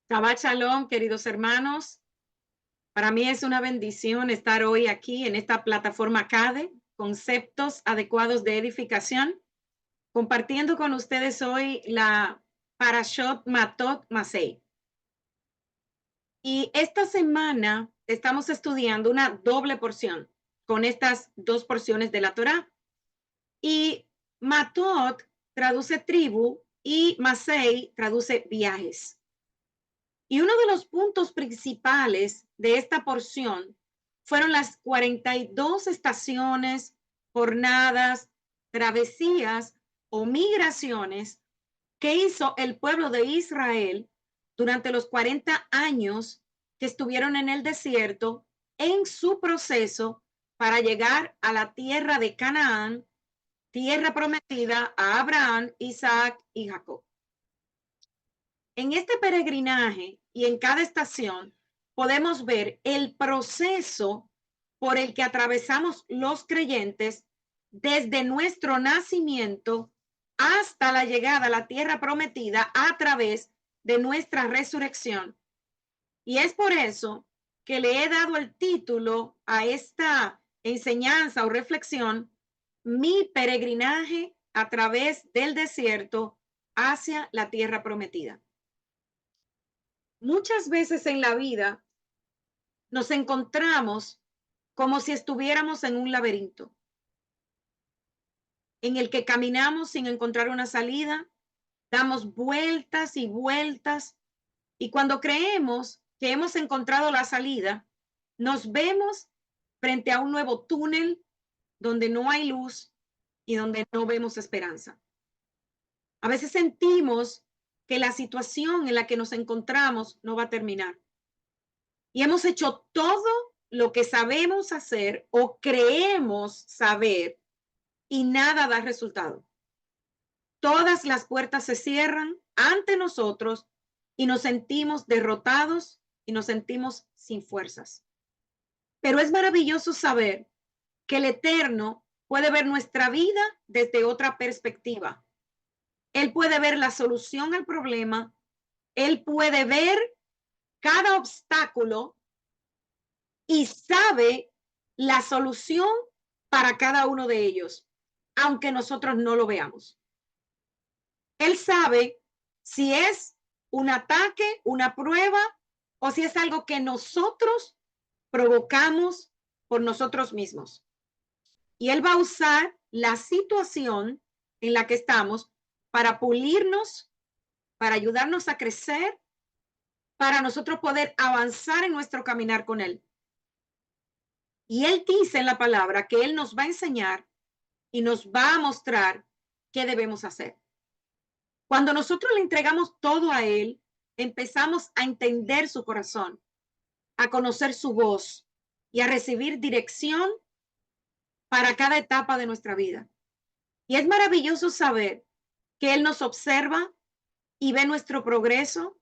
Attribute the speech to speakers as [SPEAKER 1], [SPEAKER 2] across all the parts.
[SPEAKER 1] Shabbat Shalom, queridos hermanos. Para mí es una bendición estar hoy aquí en esta plataforma CADE, Conceptos Adecuados de Edificación, compartiendo con ustedes hoy la Parashot Matot Masei. Y esta semana estamos estudiando una doble porción con estas dos porciones de la Torá. Y Matot traduce tribu y Masei traduce viajes. Y uno de los puntos principales de esta porción fueron las 42 estaciones, jornadas, travesías o migraciones que hizo el pueblo de Israel durante los 40 años que estuvieron en el desierto en su proceso para llegar a la tierra de Canaán, tierra prometida a Abraham, Isaac y Jacob. En este peregrinaje y en cada estación podemos ver el proceso por el que atravesamos los creyentes desde nuestro nacimiento hasta la llegada a la tierra prometida a través de nuestra resurrección. Y es por eso que le he dado el título a esta enseñanza o reflexión, Mi peregrinaje a través del desierto hacia la tierra prometida. Muchas veces en la vida nos encontramos como si estuviéramos en un laberinto en el que caminamos sin encontrar una salida, damos vueltas y vueltas y cuando creemos que hemos encontrado la salida, nos vemos frente a un nuevo túnel donde no hay luz y donde no vemos esperanza. A veces sentimos que la situación en la que nos encontramos no va a terminar. Y hemos hecho todo lo que sabemos hacer o creemos saber y nada da resultado. Todas las puertas se cierran ante nosotros y nos sentimos derrotados y nos sentimos sin fuerzas. Pero es maravilloso saber que el Eterno puede ver nuestra vida desde otra perspectiva. Él puede ver la solución al problema. Él puede ver cada obstáculo y sabe la solución para cada uno de ellos, aunque nosotros no lo veamos. Él sabe si es un ataque, una prueba, o si es algo que nosotros provocamos por nosotros mismos. Y Él va a usar la situación en la que estamos para pulirnos, para ayudarnos a crecer, para nosotros poder avanzar en nuestro caminar con Él. Y Él dice en la palabra que Él nos va a enseñar y nos va a mostrar qué debemos hacer. Cuando nosotros le entregamos todo a Él, empezamos a entender su corazón, a conocer su voz y a recibir dirección para cada etapa de nuestra vida. Y es maravilloso saber que Él nos observa y ve nuestro progreso.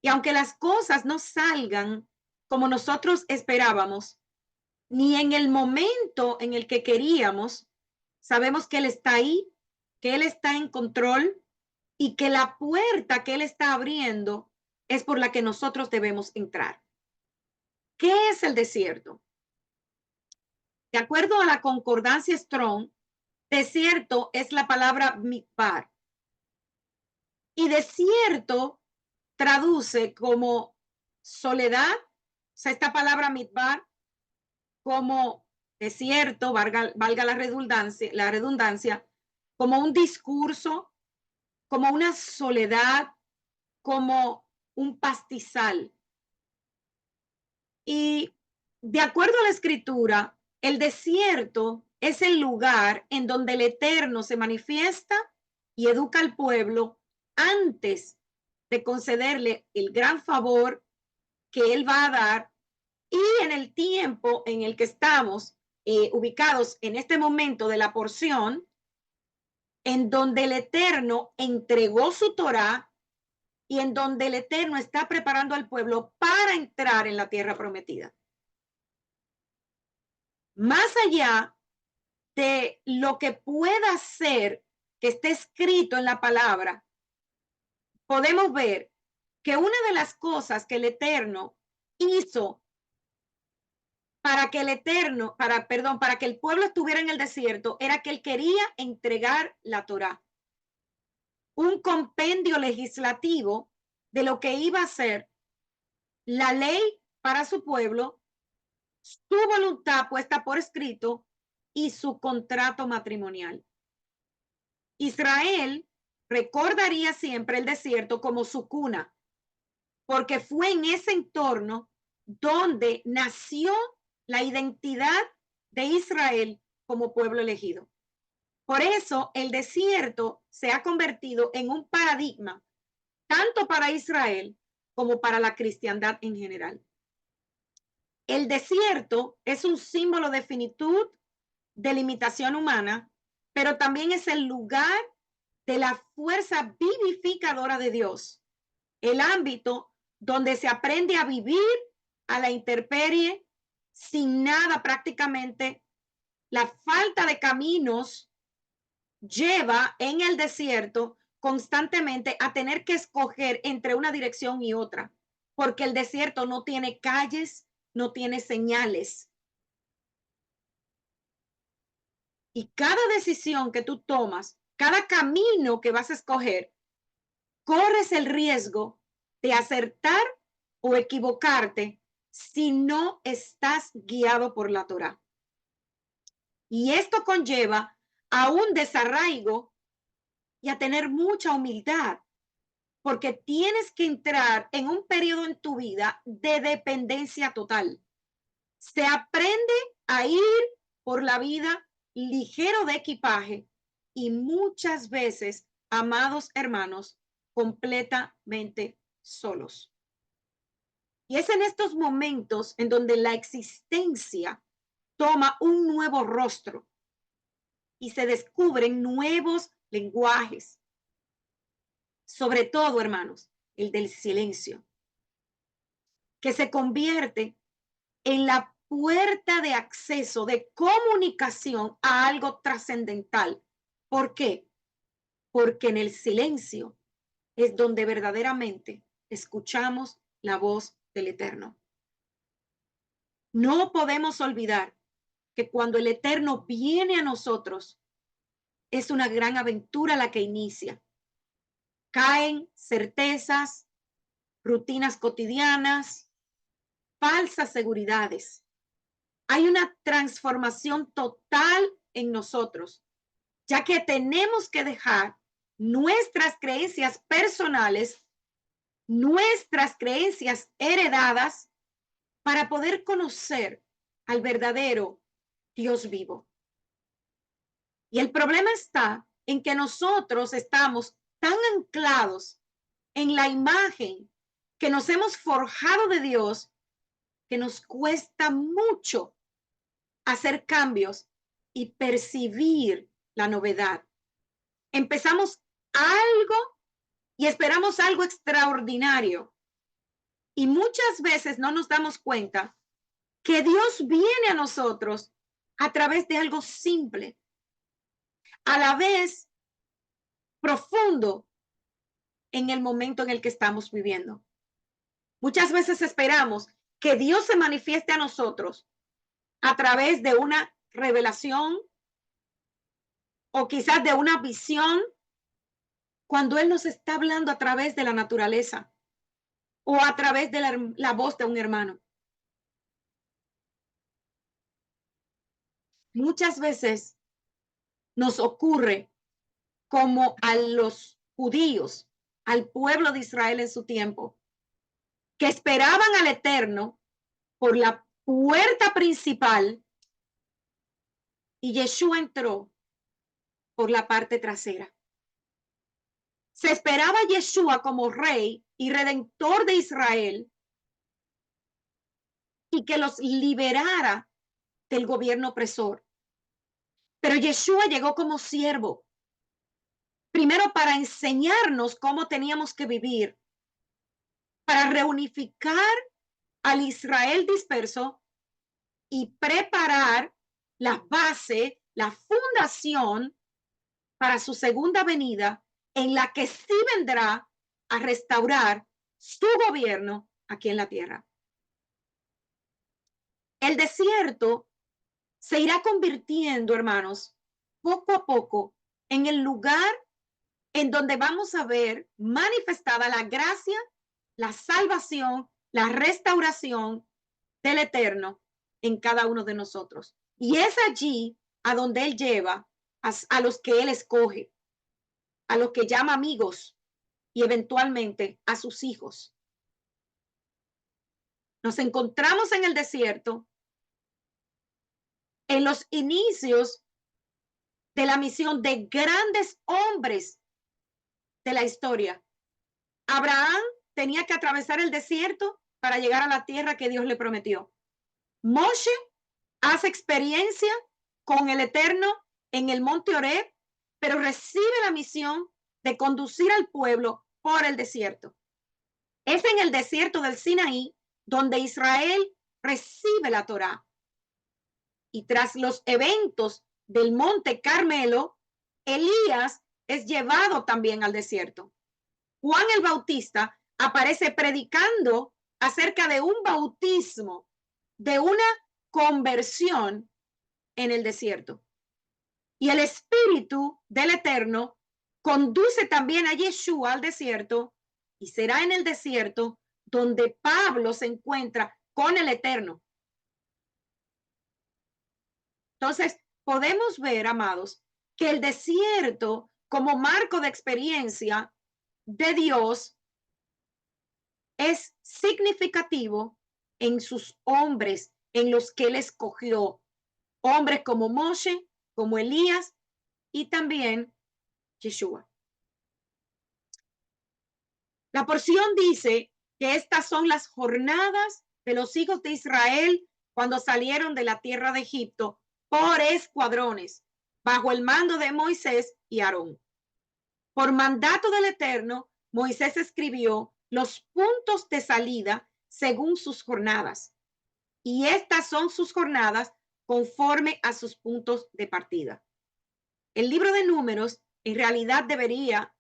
[SPEAKER 1] Y aunque las cosas no salgan como nosotros esperábamos, ni en el momento en el que queríamos, sabemos que Él está ahí, que Él está en control y que la puerta que Él está abriendo es por la que nosotros debemos entrar. ¿Qué es el desierto? De acuerdo a la concordancia Strong, desierto es la palabra midbar. Y desierto traduce como soledad, o sea, esta palabra midbar como desierto, valga la redundancia, como un discurso, como una soledad, como un pastizal. Y de acuerdo a la escritura, el desierto es el lugar en donde el Eterno se manifiesta y educa al pueblo antes de concederle el gran favor que Él va a dar. Y en el tiempo en el que estamos ubicados en este momento de la porción, en donde el Eterno entregó su Torá y en donde el Eterno está preparando al pueblo para entrar en la tierra prometida. Más allá de lo que pueda ser que esté escrito en la palabra, podemos ver que una de las cosas que el Eterno hizo para que para que el pueblo estuviera en el desierto, era que él quería entregar la Torá, un compendio legislativo de lo que iba a ser la ley para su pueblo, su voluntad puesta por escrito y su contrato matrimonial. Israel recordaría siempre el desierto como su cuna, porque fue en ese entorno donde nació la identidad de Israel como pueblo elegido. Por eso el desierto se ha convertido en un paradigma tanto para Israel como para la cristiandad en general. El desierto es un símbolo de finitud, de limitación humana, pero también es el lugar de la fuerza vivificadora de Dios, el ámbito donde se aprende a vivir a la intemperie, sin nada prácticamente. La falta de caminos lleva en el desierto constantemente a tener que escoger entre una dirección y otra, porque el desierto no tiene calles, no tiene señales. Y cada decisión que tú tomas, cada camino que vas a escoger, corres el riesgo de acertar o equivocarte si no estás guiado por la Torá. Y esto conlleva a un desarraigo y a tener mucha humildad, porque tienes que entrar en un periodo en tu vida de dependencia total. Se aprende a ir por la vida ligero de equipaje y muchas veces, amados hermanos, completamente solos. Y es en estos momentos en donde la existencia toma un nuevo rostro y se descubren nuevos lenguajes. Sobre todo, hermanos, el del silencio, que se convierte en la puerta de acceso, de comunicación a algo trascendental. ¿Por qué? Porque en el silencio es donde verdaderamente escuchamos la voz del Eterno. No podemos olvidar que cuando el Eterno viene a nosotros, es una gran aventura la que inicia. Caen certezas, rutinas cotidianas, falsas seguridades. Hay una transformación total en nosotros, ya que tenemos que dejar nuestras creencias personales, nuestras creencias heredadas, para poder conocer al verdadero Dios vivo. Y el problema está en que nosotros estamos tan anclados en la imagen que nos hemos forjado de Dios que nos cuesta mucho hacer cambios y percibir la novedad. Empezamos algo y esperamos algo extraordinario. Y muchas veces no nos damos cuenta que Dios viene a nosotros a través de algo simple, a la vez profundo en el momento en el que estamos viviendo. Muchas veces esperamos que Dios se manifieste a nosotros a través de una revelación o quizás de una visión, cuando Él nos está hablando a través de la naturaleza o a través de la voz de un hermano. Muchas veces nos ocurre como a los judíos, al pueblo de Israel en su tiempo, que esperaban al Eterno por la puerta principal y Yeshua entró por la parte trasera. Se esperaba a Yeshua como rey y redentor de Israel y que los liberara del gobierno opresor. Pero Yeshua llegó como siervo, primero para enseñarnos cómo teníamos que vivir, para reunificar al Israel disperso y preparar la base, la fundación para su segunda venida, en la que sí vendrá a restaurar su gobierno aquí en la tierra. El desierto se irá convirtiendo, hermanos, poco a poco en el lugar en donde vamos a ver manifestada la gracia, la salvación, la restauración del Eterno en cada uno de nosotros. Y es allí a donde Él lleva a los que Él escoge, a los que llama amigos y eventualmente a sus hijos. Nos encontramos en el desierto, en los inicios de la misión de grandes hombres de la historia. Abraham tenía que atravesar el desierto para llegar a la tierra que Dios le prometió. Moshe hace experiencia con el Eterno en el monte Horeb, pero recibe la misión de conducir al pueblo por el desierto. Es en el desierto del Sinaí donde Israel recibe la Torá. Y tras los eventos del monte Carmelo, Elías es llevado también al desierto. Juan el Bautista aparece predicando acerca de un bautismo, de una conversión en el desierto. Y el Espíritu del Eterno conduce también a Yeshua al desierto, y será en el desierto donde Pablo se encuentra con el Eterno. Entonces, podemos ver, amados, que el desierto como marco de experiencia de Dios es significativo en sus hombres, en los que Él escogió. Hombres como Moshe, como Elías y también Yeshua. La porción dice que estas son las jornadas de los hijos de Israel cuando salieron de la tierra de Egipto por escuadrones, bajo el mando de Moisés y Aarón. Por mandato del Eterno, Moisés escribió los puntos de salida según sus jornadas. Y estas son sus jornadas conforme a sus puntos de partida. El libro de Números en realidad debería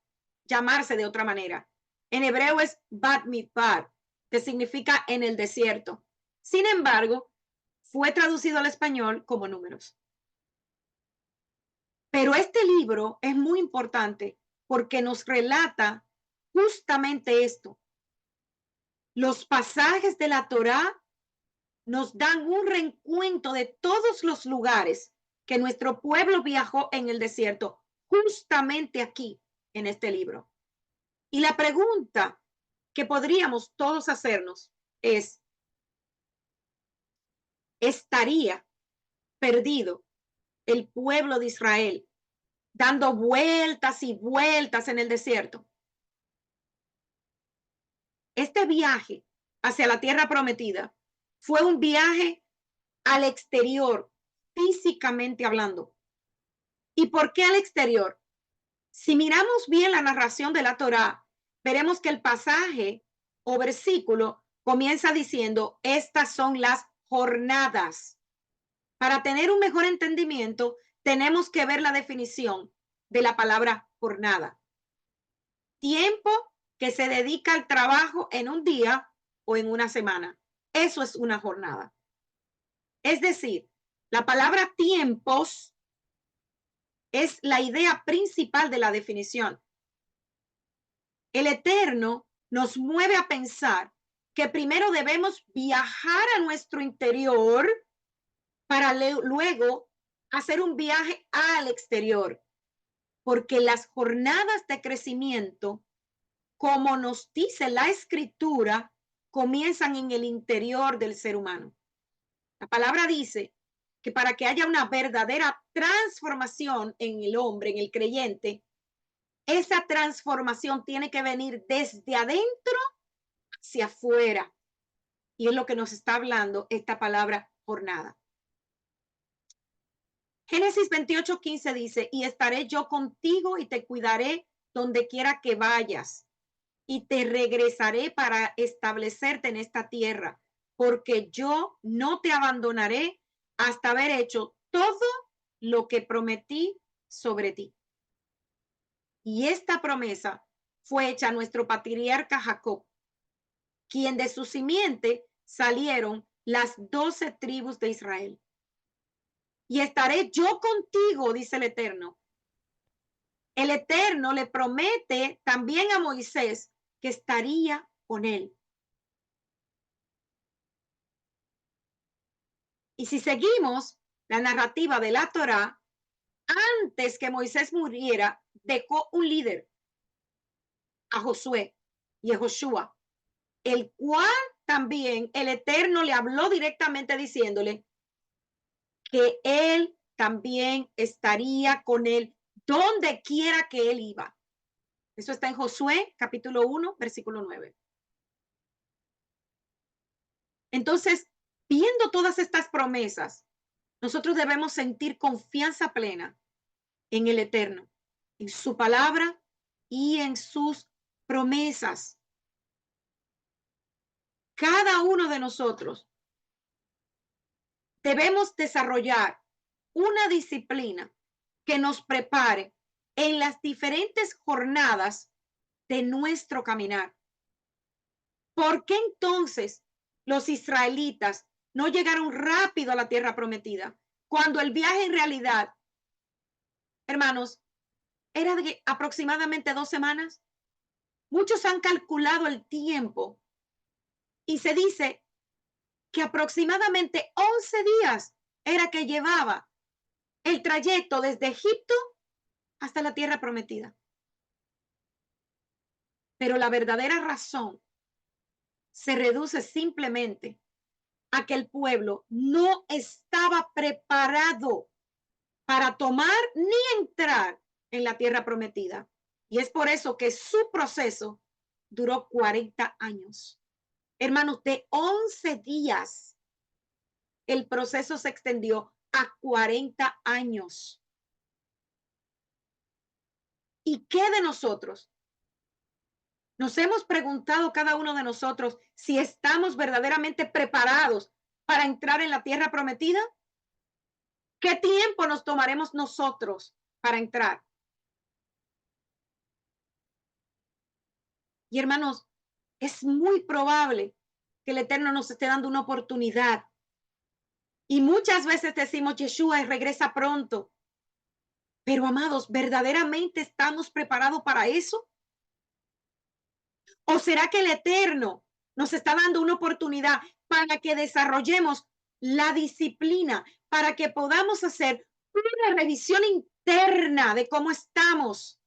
[SPEAKER 1] llamarse de otra manera. En hebreo es Bat Midbar, que significa en el desierto. Sin embargo, fue traducido al español como Números. Pero este libro es muy importante porque nos relata justamente esto. Los pasajes de la Torá nos dan un reencuentro de todos los lugares que nuestro pueblo viajó en el desierto, justamente aquí, en este libro. Y la pregunta que podríamos todos hacernos es, ¿estaría perdido el pueblo de Israel dando vueltas y vueltas en el desierto? Este viaje hacia la tierra prometida fue un viaje al exterior, físicamente hablando. ¿Y por qué al exterior? Si miramos bien la narración de la Torá, veremos que el pasaje o versículo comienza diciendo, estas son las jornadas. Para tener un mejor entendimiento, tenemos que ver la definición de la palabra jornada. Tiempo que se dedica al trabajo en un día o en una semana. Eso es una jornada. Es decir, la palabra tiempos es la idea principal de la definición. El Eterno nos mueve a pensar que primero debemos viajar a nuestro interior para luego hacer un viaje al exterior, porque las jornadas de crecimiento, como nos dice la Escritura, comienzan en el interior del ser humano. La palabra dice que para que haya una verdadera transformación en el hombre, en el creyente, esa transformación tiene que venir desde adentro hacia afuera. Y es lo que nos está hablando esta palabra jornada. Génesis 28:15 dice, y estaré yo contigo y te cuidaré donde quiera que vayas y te regresaré para establecerte en esta tierra, porque yo no te abandonaré hasta haber hecho todo lo que prometí sobre ti. Y esta promesa fue hecha a nuestro patriarca Jacob, quien de su simiente salieron las 12 tribus de Israel. Y estaré yo contigo, dice el Eterno. El Eterno le promete también a Moisés que estaría con él. Y si seguimos la narrativa de la Torá, antes que Moisés muriera, dejó un líder, a Josué y a Joshua, el cual también el Eterno le habló directamente diciéndole que él también estaría con él donde quiera que él iba. Eso está en Josué capítulo 1, versículo 9. Entonces, viendo todas estas promesas, nosotros debemos sentir confianza plena en el Eterno, en su palabra y en sus promesas. Cada uno de nosotros debemos desarrollar una disciplina que nos prepare en las diferentes jornadas de nuestro caminar. ¿Por qué entonces los israelitas no llegaron rápido a la tierra prometida? Cuando el viaje en realidad, hermanos, era de aproximadamente 2 semanas. Muchos han calculado el tiempo y se dice que aproximadamente 11 días era que llevaba el trayecto desde Egipto hasta la tierra prometida. Pero la verdadera razón se reduce simplemente a que el pueblo no estaba preparado para tomar ni entrar en la tierra prometida. Y es por eso que su proceso duró 40 años. Hermanos, de 11 días, el proceso se extendió a 40 años. ¿Y qué de nosotros? Nos hemos preguntado cada uno de nosotros si estamos verdaderamente preparados para entrar en la tierra prometida. ¿Qué tiempo nos tomaremos nosotros para entrar? Y hermanos, es muy probable que el Eterno nos esté dando una oportunidad. Y muchas veces decimos, Yeshua regresa pronto. Pero amados, ¿verdaderamente estamos preparados para eso? ¿O será que el Eterno nos está dando una oportunidad para que desarrollemos la disciplina, para que podamos hacer una revisión interna de cómo estamos,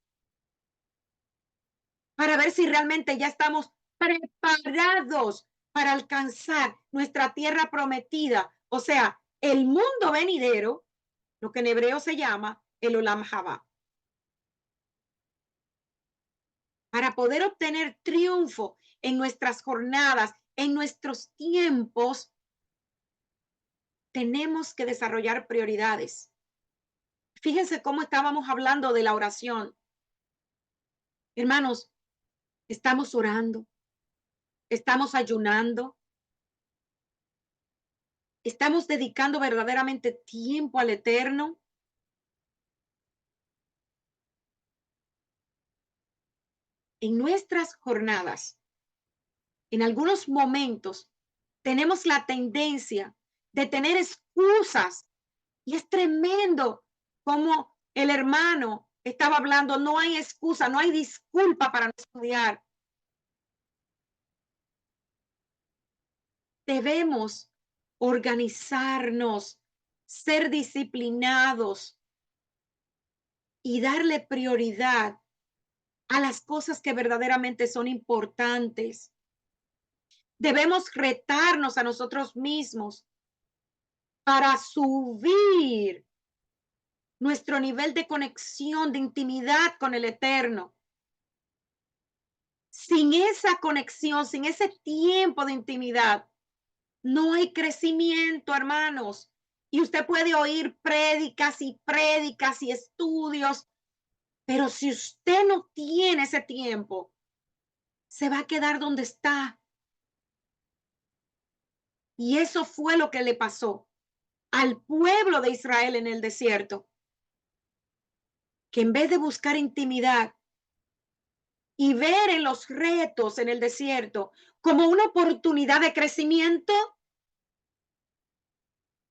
[SPEAKER 1] para ver si realmente ya estamos preparados para alcanzar nuestra tierra prometida? O sea, el mundo venidero, lo que en hebreo se llama el Olam Haba. Para poder obtener triunfo en nuestras jornadas, en nuestros tiempos, tenemos que desarrollar prioridades. Fíjense cómo estábamos hablando de la oración. Hermanos, estamos orando, estamos ayunando, estamos dedicando verdaderamente tiempo al Eterno. En nuestras jornadas, en algunos momentos, tenemos la tendencia de tener excusas. Y es tremendo como el hermano estaba hablando, no hay excusa, no hay disculpa para no estudiar. Debemos organizarnos, ser disciplinados y darle prioridad a las cosas que verdaderamente son importantes. Debemos retarnos a nosotros mismos para subir nuestro nivel de conexión, de intimidad con el Eterno. Sin esa conexión, sin ese tiempo de intimidad, no hay crecimiento, hermanos. Y usted puede oír prédicas y estudios, pero si usted no tiene ese tiempo, se va a quedar donde está. Y eso fue lo que le pasó al pueblo de Israel en el desierto, que en vez de buscar intimidad y ver en los retos en el desierto como una oportunidad de crecimiento,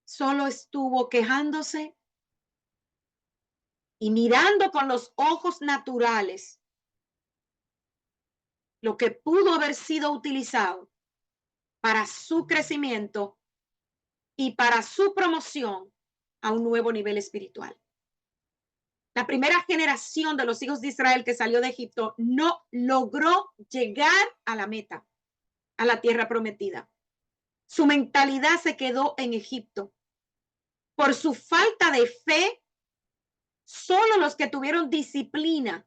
[SPEAKER 1] solo estuvo quejándose y mirando con los ojos naturales lo que pudo haber sido utilizado para su crecimiento y para su promoción a un nuevo nivel espiritual. La primera generación de los hijos de Israel que salió de Egipto no logró llegar a la meta, a la tierra prometida. Su mentalidad se quedó en Egipto. Por su falta de fe, solo los que tuvieron disciplina,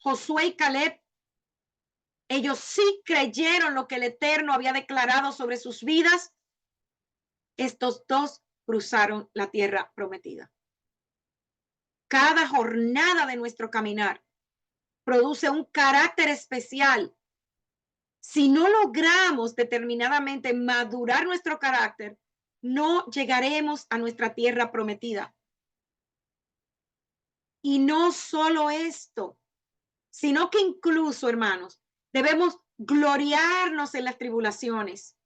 [SPEAKER 1] Josué y Caleb, ellos sí creyeron lo que el Eterno había declarado sobre sus vidas. Estos dos cruzaron la tierra prometida. Cada jornada de nuestro caminar produce un carácter especial. Si no logramos determinadamente madurar nuestro carácter, no llegaremos a nuestra tierra prometida. Y no solo esto, sino que incluso, hermanos, debemos gloriarnos en las tribulaciones,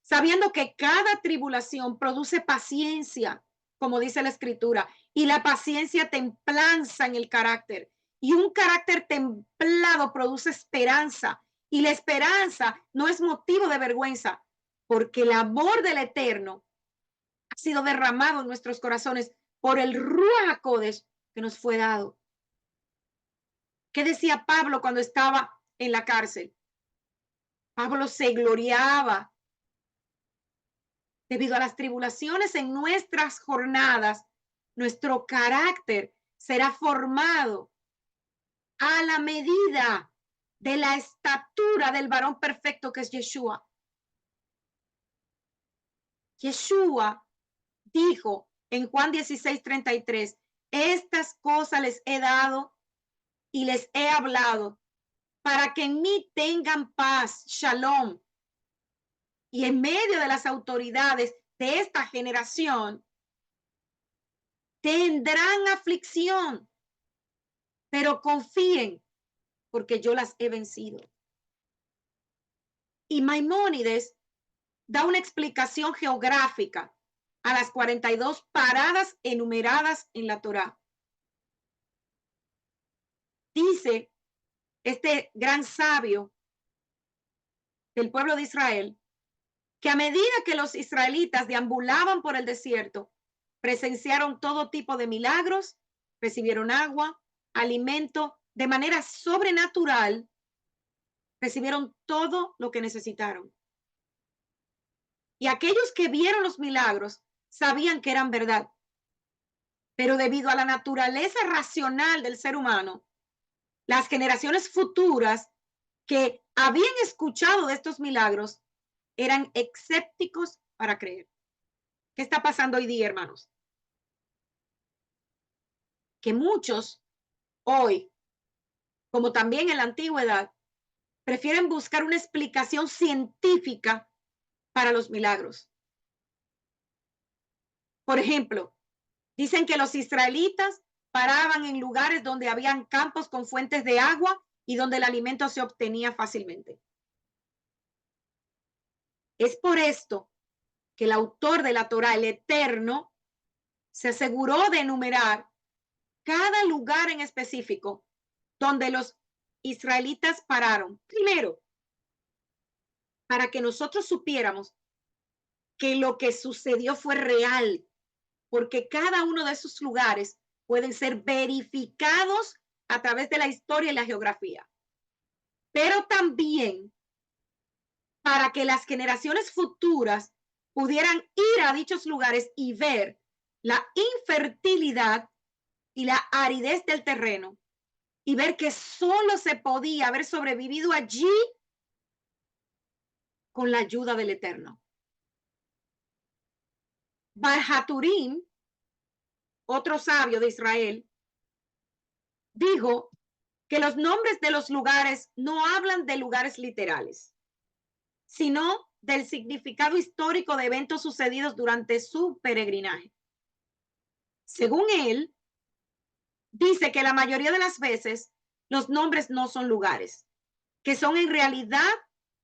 [SPEAKER 1] sabiendo que cada tribulación produce paciencia, como dice la Escritura, y la paciencia templanza en el carácter, y un carácter templado produce esperanza, y la esperanza no es motivo de vergüenza, porque el amor del Eterno ha sido derramado en nuestros corazones por el Ruach HaKodesh que nos fue dado. ¿Qué decía Pablo cuando estaba en la cárcel? Pablo se gloriaba debido a las tribulaciones en nuestras jornadas. Nuestro carácter será formado a la medida de la estatura del varón perfecto que es Yeshua. Yeshua dijo en Juan 16:33, estas cosas les he dado y les he hablado para que en mí tengan paz, shalom. Y en medio de las autoridades de esta generación tendrán aflicción, pero confíen porque yo las he vencido. Y Maimónides da una explicación geográfica a las 42 paradas enumeradas en la Torá. Dice este gran sabio del pueblo de Israel que a medida que los israelitas deambulaban por el desierto, presenciaron todo tipo de milagros, recibieron agua, alimento, de manera sobrenatural, recibieron todo lo que necesitaron. Y aquellos que vieron los milagros sabían que eran verdad. Pero debido a la naturaleza racional del ser humano, las generaciones futuras que habían escuchado de estos milagros eran escépticos para creer. ¿Qué está pasando hoy día, hermanos? Que muchos hoy, como también en la antigüedad, prefieren buscar una explicación científica para los milagros. Por ejemplo, dicen que los israelitas paraban en lugares donde habían campos con fuentes de agua y donde el alimento se obtenía fácilmente. Es por esto que el autor de la Torá, el Eterno, se aseguró de enumerar cada lugar en específico donde los israelitas pararon. Primero, para que nosotros supiéramos que lo que sucedió fue real, porque cada uno de esos lugares pueden ser verificados a través de la historia y la geografía. Pero también para que las generaciones futuras pudieran ir a dichos lugares y ver la infertilidad y la aridez del terreno y ver que solo se podía haber sobrevivido allí con la ayuda del Eterno. Bar-Haturim, otro sabio de Israel, dijo que los nombres de los lugares no hablan de lugares literales, sino del significado histórico de eventos sucedidos durante su peregrinaje. Según él, dice que la mayoría de las veces los nombres no son lugares, que son en realidad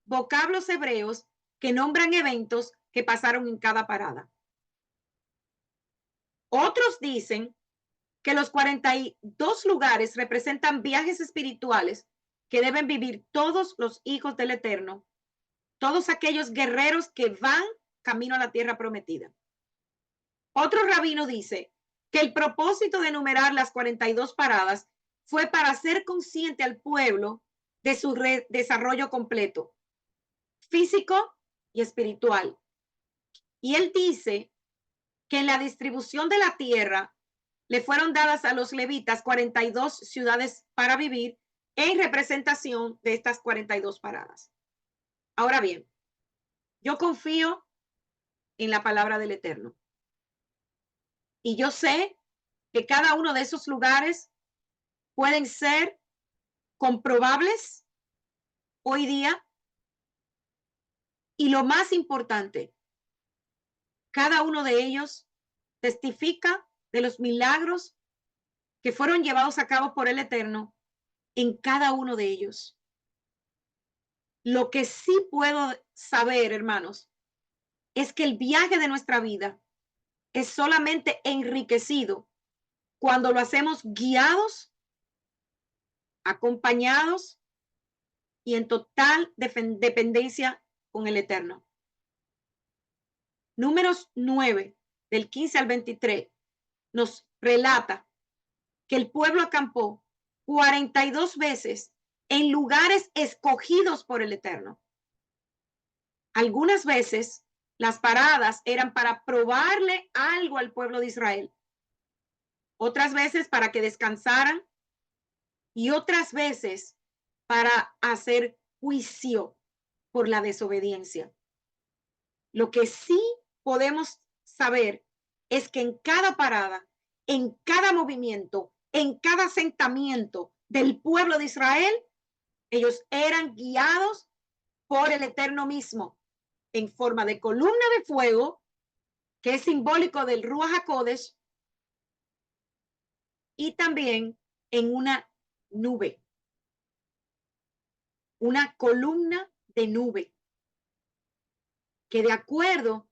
[SPEAKER 1] vocablos hebreos que nombran eventos que pasaron en cada parada. Otros dicen que los 42 lugares representan viajes espirituales que deben vivir todos los hijos del Eterno, todos aquellos guerreros que van camino a la tierra prometida. Otro rabino dice que el propósito de enumerar las 42 paradas fue para hacer consciente al pueblo de su desarrollo completo, físico y espiritual. Y él dice que en la distribución de la tierra le fueron dadas a los levitas 42 ciudades para vivir en representación de estas 42 paradas. Ahora bien, yo confío en la palabra del Eterno. Y yo sé que cada uno de esos lugares pueden ser comprobables hoy día. Y lo más importante, cada uno de ellos testifica de los milagros que fueron llevados a cabo por el Eterno en cada uno de ellos. Lo que sí puedo saber, hermanos, es que el viaje de nuestra vida es solamente enriquecido cuando lo hacemos guiados, acompañados y en total dependencia con el Eterno. Números 9, del 15 al 23, nos relata que el pueblo acampó 42 veces en lugares escogidos por el Eterno. Algunas veces las paradas eran para probarle algo al pueblo de Israel, otras veces para que descansaran y otras veces para hacer juicio por la desobediencia. Lo que sí podemos saber es que en cada parada, en cada movimiento, en cada asentamiento del pueblo de Israel, ellos eran guiados por el Eterno mismo, en forma de columna de fuego, que es simbólico del Ruach HaKodesh, y también en una nube, una columna de nube, que de acuerdo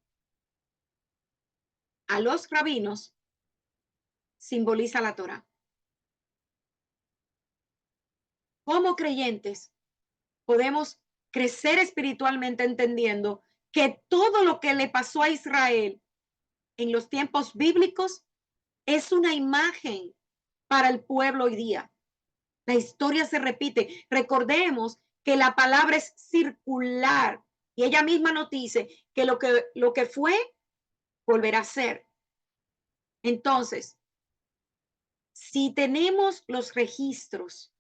[SPEAKER 1] a los rabinos simboliza la Torá. Como creyentes, podemos crecer espiritualmente entendiendo que todo lo que le pasó a Israel en los tiempos bíblicos es una imagen para el pueblo hoy día. La historia se repite. Recordemos que la palabra es circular y ella misma nos dice que lo que fue volverá a ser. Entonces, si tenemos los registros,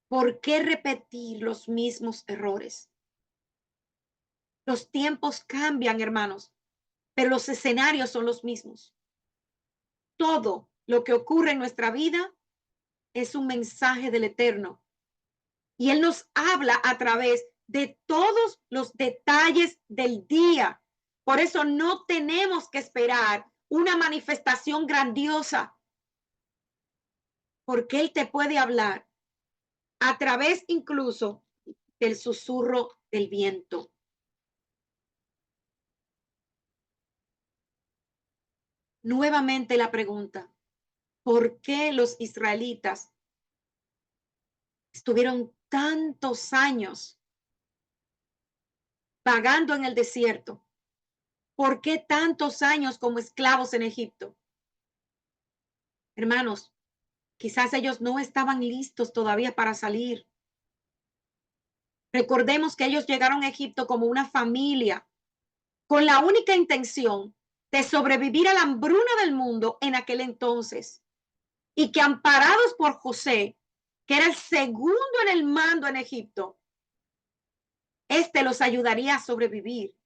[SPEAKER 1] ¿por qué repetir los mismos errores? Los tiempos cambian, hermanos, pero los escenarios son los mismos. Todo lo que ocurre en nuestra vida es un mensaje del Eterno. Y Él nos habla a través de todos los detalles del día. Por eso no tenemos que esperar una manifestación grandiosa, porque Él te puede hablar a través incluso del susurro del viento. Nuevamente la pregunta, ¿por qué los israelitas estuvieron tantos años vagando en el desierto? ¿Por qué tantos años como esclavos en Egipto? Hermanos, quizás ellos no estaban listos todavía para salir. Recordemos que ellos llegaron a Egipto como una familia, con la única intención de sobrevivir a la hambruna del mundo en aquel entonces. Y que amparados por José, que era el segundo en el mando en Egipto, este los ayudaría a sobrevivir.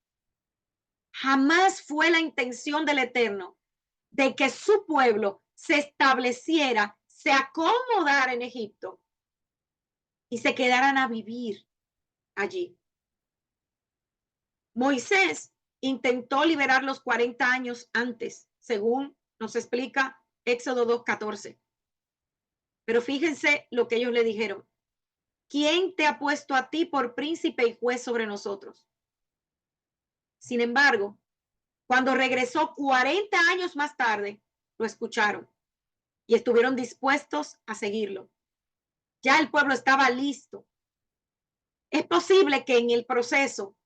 [SPEAKER 1] Jamás fue la intención del Eterno de que su pueblo se estableciera, se acomodara en Egipto y se quedaran a vivir allí. Moisés intentó liberarlos 40 años antes, según nos explica Éxodo 2:14. Pero fíjense lo que ellos le dijeron. ¿Quién te ha puesto a ti por príncipe y juez sobre nosotros? Sin embargo, cuando regresó 40 años más tarde, lo escucharon y estuvieron dispuestos a seguirlo. Ya el pueblo estaba listo. Es posible que en el proceso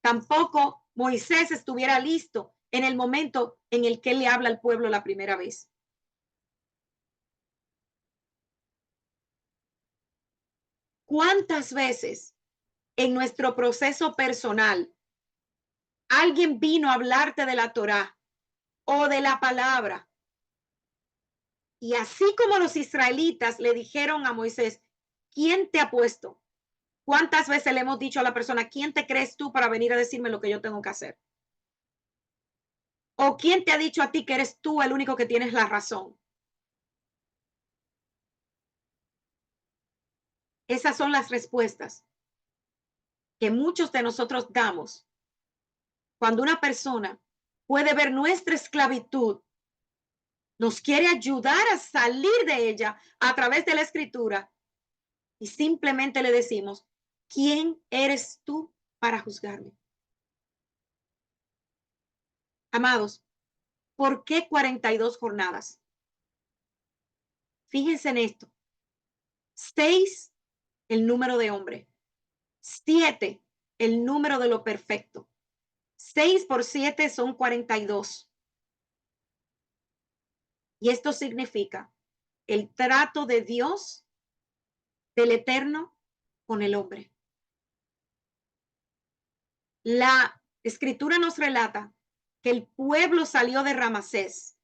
[SPEAKER 1] tampoco Moisés estuviera listo en el momento en el que él le habla al pueblo la primera vez. ¿Cuántas veces en nuestro proceso personal alguien vino a hablarte de la Torá o de la palabra? Y así como los israelitas le dijeron a Moisés, ¿quién te ha puesto? ¿Cuántas veces le hemos dicho a la persona, quién te crees tú para venir a decirme lo que yo tengo que hacer? ¿O quién te ha dicho a ti que eres tú el único que tienes la razón? Esas son las respuestas que muchos de nosotros damos cuando una persona puede ver nuestra esclavitud, nos quiere ayudar a salir de ella a través de la escritura y simplemente le decimos, ¿quién eres tú para juzgarme? Amados, ¿por qué 42 jornadas? Fíjense en esto. 6, el número de hombre. 7, el número de lo perfecto. 6 por 7 son 42. Y esto significa el trato de Dios, del Eterno, con el hombre. La escritura nos relata que el pueblo salió de Ramasés,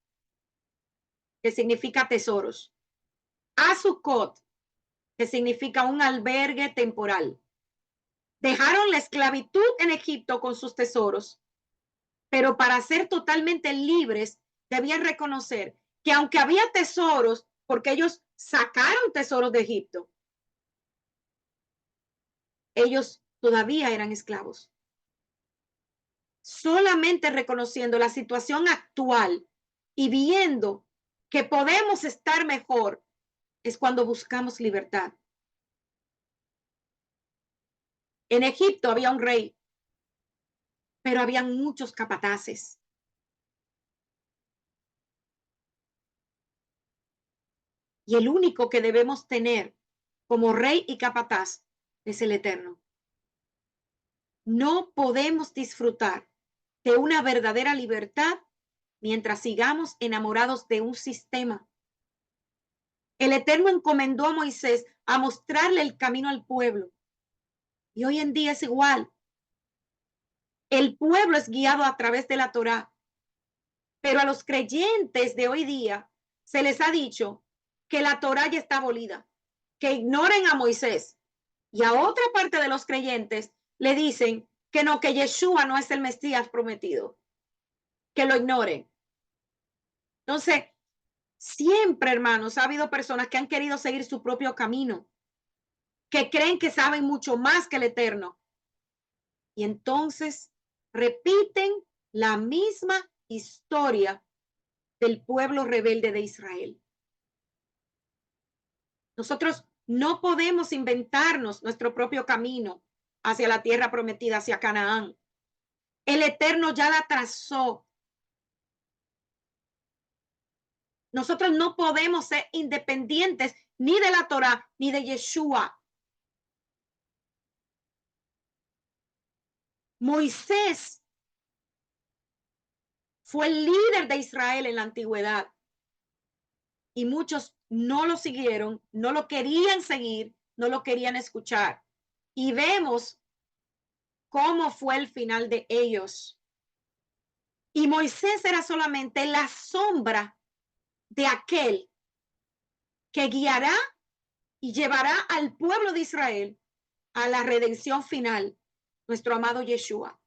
[SPEAKER 1] que significa tesoros, a Sucot, que significa un albergue temporal. Dejaron la esclavitud en Egipto con sus tesoros, pero para ser totalmente libres debían reconocer que aunque había tesoros, porque ellos sacaron tesoros de Egipto, ellos todavía eran esclavos. Solamente reconociendo la situación actual y viendo que podemos estar mejor es cuando buscamos libertad. En Egipto había un rey, pero habían muchos capataces. Y el único que debemos tener como rey y capataz es el Eterno. No podemos disfrutar de una verdadera libertad mientras sigamos enamorados de un sistema. El Eterno encomendó a Moisés a mostrarle el camino al pueblo. Y hoy en día es igual. El pueblo es guiado a través de la Torá, pero a los creyentes de hoy día se les ha dicho que la Torá ya está abolida, que ignoren a Moisés. Y a otra parte de los creyentes le dicen que no, que Yeshua no es el Mesías prometido, que lo ignoren. Entonces, siempre, hermanos, ha habido personas que han querido seguir su propio camino, que creen que saben mucho más que el Eterno. Y entonces repiten la misma historia del pueblo rebelde de Israel. Nosotros no podemos inventarnos nuestro propio camino hacia la tierra prometida, hacia Canaán. El Eterno ya la trazó. Nosotros no podemos ser independientes ni de la Torá ni de Yeshua. Moisés fue el líder de Israel en la antigüedad y muchos no lo siguieron, no lo querían seguir, no lo querían escuchar. Y vemos cómo fue el final de ellos. Y Moisés era solamente la sombra de aquel que guiará y llevará al pueblo de Israel a la redención final, nuestro amado Yeshua.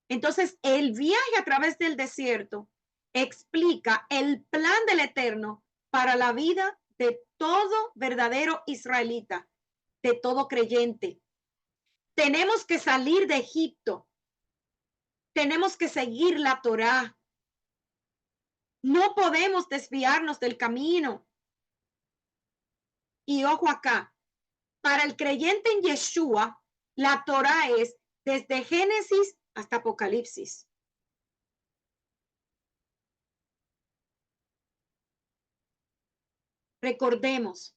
[SPEAKER 1] Entonces, el viaje a través del desierto explica el plan del Eterno para la vida de todo verdadero israelita, de todo creyente. Tenemos que salir de Egipto. Tenemos que seguir la Torá. No podemos desviarnos del camino. Y ojo acá, para el creyente en Yeshua, la Torá es desde Génesis hasta Apocalipsis. Recordemos,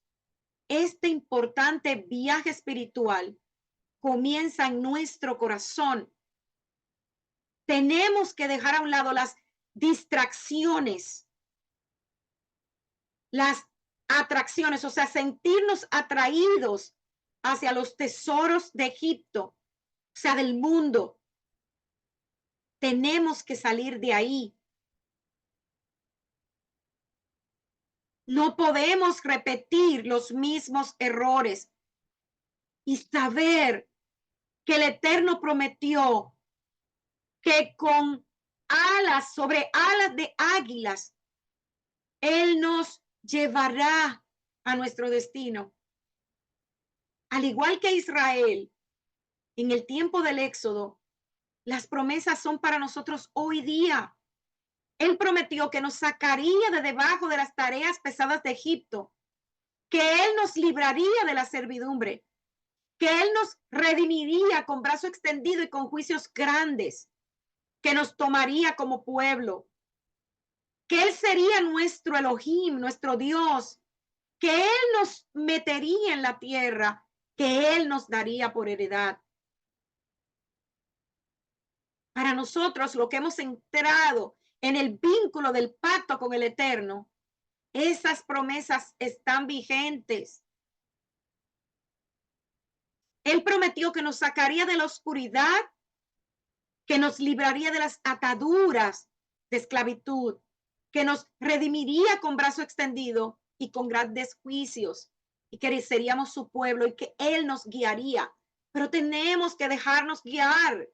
[SPEAKER 1] este importante viaje espiritual comienza en nuestro corazón. Tenemos que dejar a un lado las distracciones, las atracciones, o sea, sentirnos atraídos hacia los tesoros de Egipto, o sea, del mundo. Tenemos que salir de ahí. No podemos repetir los mismos errores y saber que el Eterno prometió que con alas, sobre alas de águilas, Él nos llevará a nuestro destino. Al igual que Israel, en el tiempo del Éxodo, las promesas son para nosotros hoy día. Él prometió que nos sacaría de debajo de las tareas pesadas de Egipto, que Él nos libraría de la servidumbre, que Él nos redimiría con brazo extendido y con juicios grandes, que nos tomaría como pueblo, que Él sería nuestro Elohim, nuestro Dios, que Él nos metería en la tierra, que Él nos daría por heredad. Para nosotros, lo que hemos entrado en el vínculo del pacto con el Eterno, esas promesas están vigentes. Él prometió que nos sacaría de la oscuridad, que nos libraría de las ataduras de esclavitud, que nos redimiría con brazo extendido y con grandes juicios, y que seríamos su pueblo y que Él nos guiaría. Pero tenemos que dejarnos guiar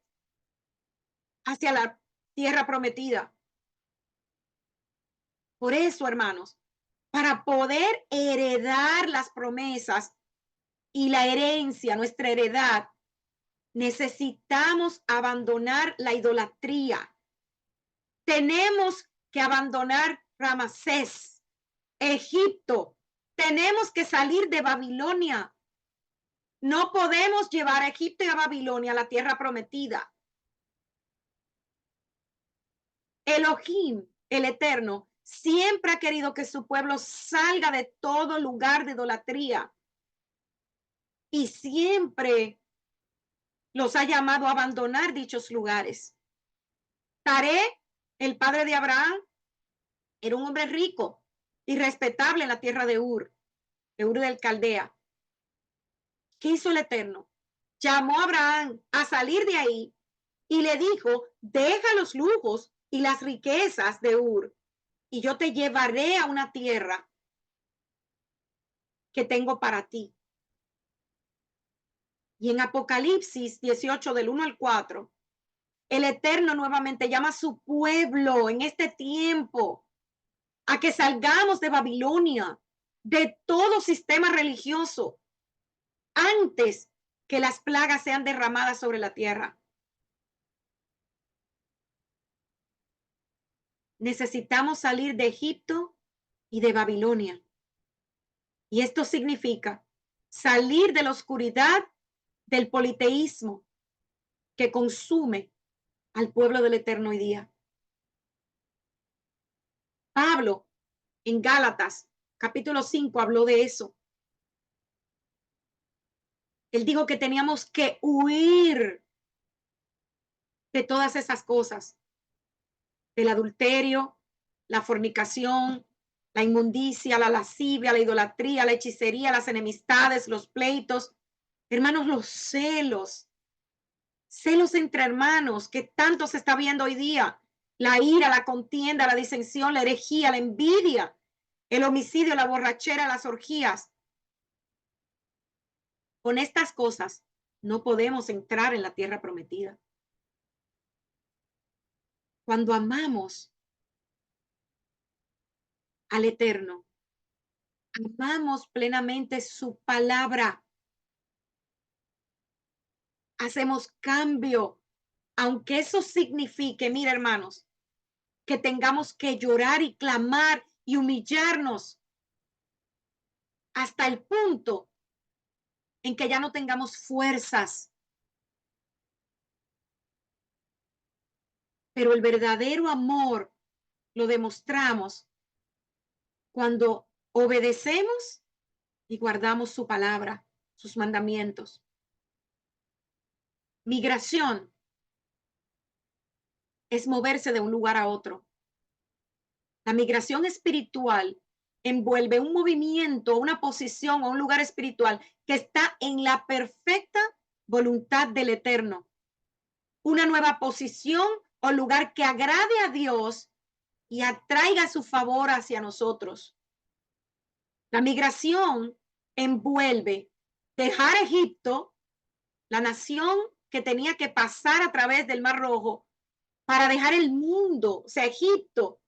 [SPEAKER 1] hacia la tierra prometida. Por eso, hermanos, para poder heredar las promesas y la herencia, nuestra heredad, necesitamos abandonar la idolatría. Tenemos que abandonar Ramasés, Egipto. Tenemos que salir de Babilonia. No podemos llevar a Egipto y a Babilonia, la tierra prometida. Elohim, el Eterno, siempre ha querido que su pueblo salga de todo lugar de idolatría y siempre los ha llamado a abandonar dichos lugares. Taré, el padre de Abraham, era un hombre rico y respetable en la tierra de Ur del Caldea. ¿Qué hizo el Eterno? Llamó a Abraham a salir de ahí y le dijo, deja los lujos y las riquezas de Ur y yo te llevaré a una tierra que tengo para ti. Y en Apocalipsis 18, del 1 al 4, el Eterno nuevamente llama a su pueblo en este tiempo a que salgamos de Babilonia, de todo sistema religioso, antes que las plagas sean derramadas sobre la tierra. Necesitamos salir de Egipto y de Babilonia. Y esto significa salir de la oscuridad del politeísmo que consume al pueblo del Eterno hoy día. Pablo, en Gálatas, capítulo 5, habló de eso. Él dijo que teníamos que huir de todas esas cosas, del adulterio, la fornicación, la inmundicia, la lascivia, la idolatría, la hechicería, las enemistades, los pleitos, hermanos, los celos entre hermanos, que tanto se está viendo hoy día, la ira, la contienda, la disensión, la herejía, la envidia, el homicidio, la borrachera, las orgías. Con estas cosas no podemos entrar en la tierra prometida. Cuando amamos al Eterno, amamos plenamente su palabra, hacemos cambio, aunque eso signifique, mira hermanos, que tengamos que llorar y clamar y humillarnos hasta el punto en que ya no tengamos fuerzas. Pero el verdadero amor lo demostramos cuando obedecemos y guardamos su palabra, sus mandamientos. Migración es moverse de un lugar a otro. La migración espiritual envuelve un movimiento, una posición o un lugar espiritual que está en la perfecta voluntad del Eterno. Una nueva posición o lugar que agrade a Dios y atraiga su favor hacia nosotros. La migración envuelve dejar Egipto, la nación que tenía que pasar a través del Mar Rojo, para dejar el mundo, o sea, Egipto.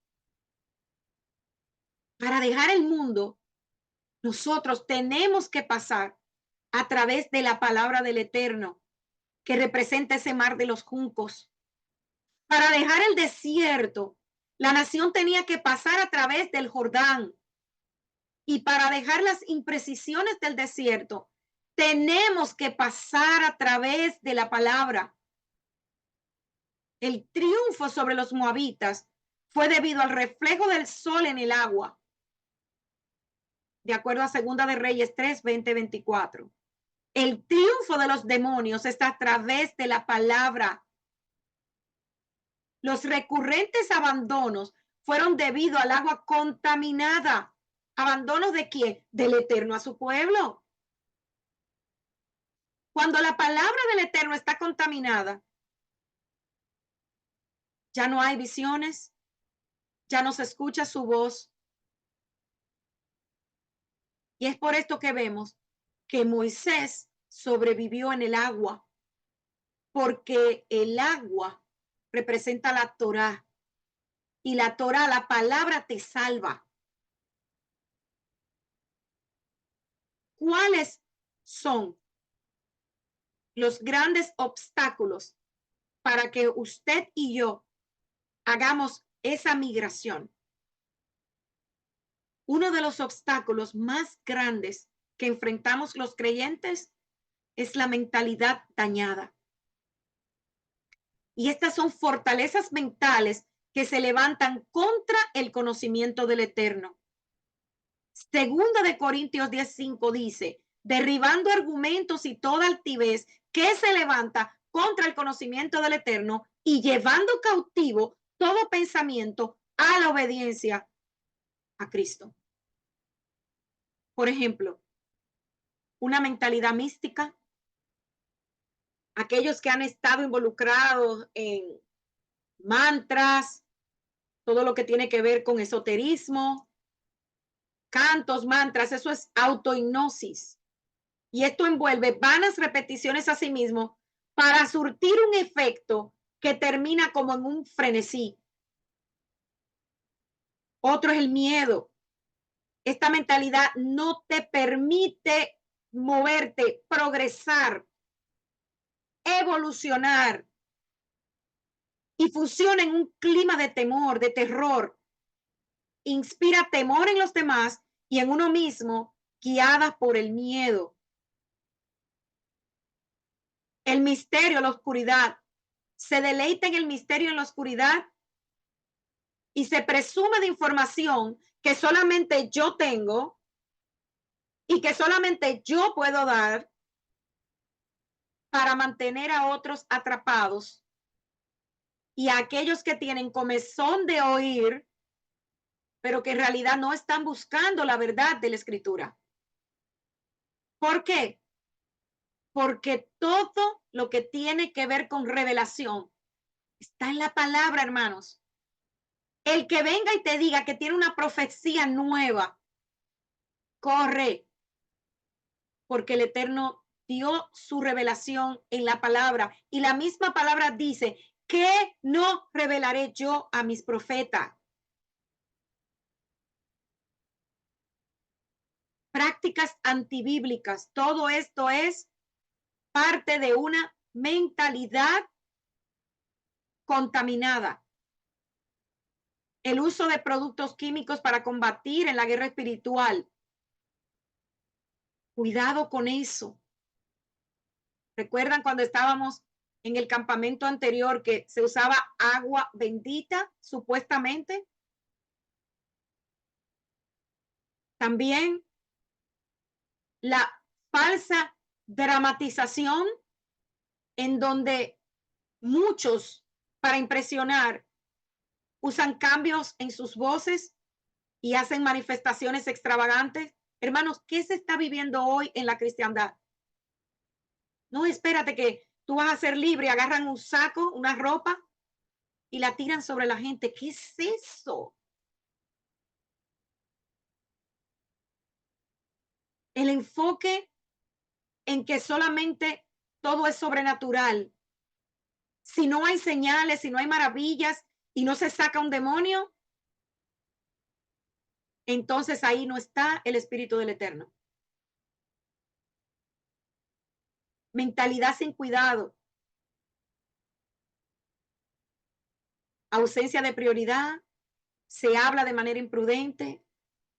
[SPEAKER 1] Para dejar el mundo, nosotros tenemos que pasar a través de la palabra del Eterno, que representa ese mar de los juncos. Para dejar el desierto, la nación tenía que pasar a través del Jordán. Y para dejar las imprecisiones del desierto, tenemos que pasar a través de la palabra. El triunfo sobre los moabitas fue debido al reflejo del sol en el agua, de acuerdo a Segunda de Reyes 3, 20, 24. El triunfo de los demonios está a través de la palabra. Los recurrentes abandonos fueron debido al agua contaminada. ¿Abandonos de quién? Del Eterno a su pueblo. Cuando la palabra del Eterno está contaminada, ya no hay visiones, ya no se escucha su voz. Y es por esto que vemos que Moisés sobrevivió en el agua, porque el agua representa la Torá, y la Torá, la palabra, te salva. ¿Cuáles son los grandes obstáculos para que usted y yo hagamos esa migración? Uno de los obstáculos más grandes que enfrentamos los creyentes es la mentalidad dañada. Y estas son fortalezas mentales que se levantan contra el conocimiento del Eterno. Segunda de Corintios 10:5 dice, derribando argumentos y toda altivez que se levanta contra el conocimiento del Eterno y llevando cautivo todo pensamiento a la obediencia a Cristo. Por ejemplo, una mentalidad mística, aquellos que han estado involucrados en mantras, todo lo que tiene que ver con esoterismo, cantos, mantras, eso es autohipnosis. Y esto envuelve vanas repeticiones a sí mismo para surtir un efecto que termina como en un frenesí. Otro es el miedo. Esta mentalidad no te permite moverte, progresar, evolucionar y funciona en un clima de temor, de terror. Inspira temor en los demás y en uno mismo, guiada por el miedo. El misterio, la oscuridad. Se deleita en el misterio en la oscuridad y se presume de información que solamente yo tengo y que solamente yo puedo dar para mantener a otros atrapados y a aquellos que tienen comezón de oír, pero que en realidad no están buscando la verdad de la Escritura. ¿Por qué? Porque todo lo que tiene que ver con revelación está en la palabra, hermanos. El que venga y te diga que tiene una profecía nueva, corre, porque el Eterno dio su revelación en la palabra y la misma palabra dice que no revelaré yo a mis profetas. Prácticas antibíblicas, todo esto es parte de una mentalidad contaminada. El uso de productos químicos para combatir en la guerra espiritual. Cuidado con eso. ¿Recuerdan cuando estábamos en el campamento anterior que se usaba agua bendita, supuestamente? También la falsa dramatización en donde muchos, para impresionar, usan cambios en sus voces y hacen manifestaciones extravagantes. Hermanos, ¿qué se está viviendo hoy en la cristiandad? No, espérate que tú vas a ser libre, agarran un saco, una ropa y la tiran sobre la gente. ¿Qué es eso? El enfoque en que solamente todo es sobrenatural. Si no hay señales, si no hay maravillas y no se saca un demonio, entonces ahí no está el Espíritu del Eterno. Mentalidad sin cuidado, ausencia de prioridad, se habla de manera imprudente,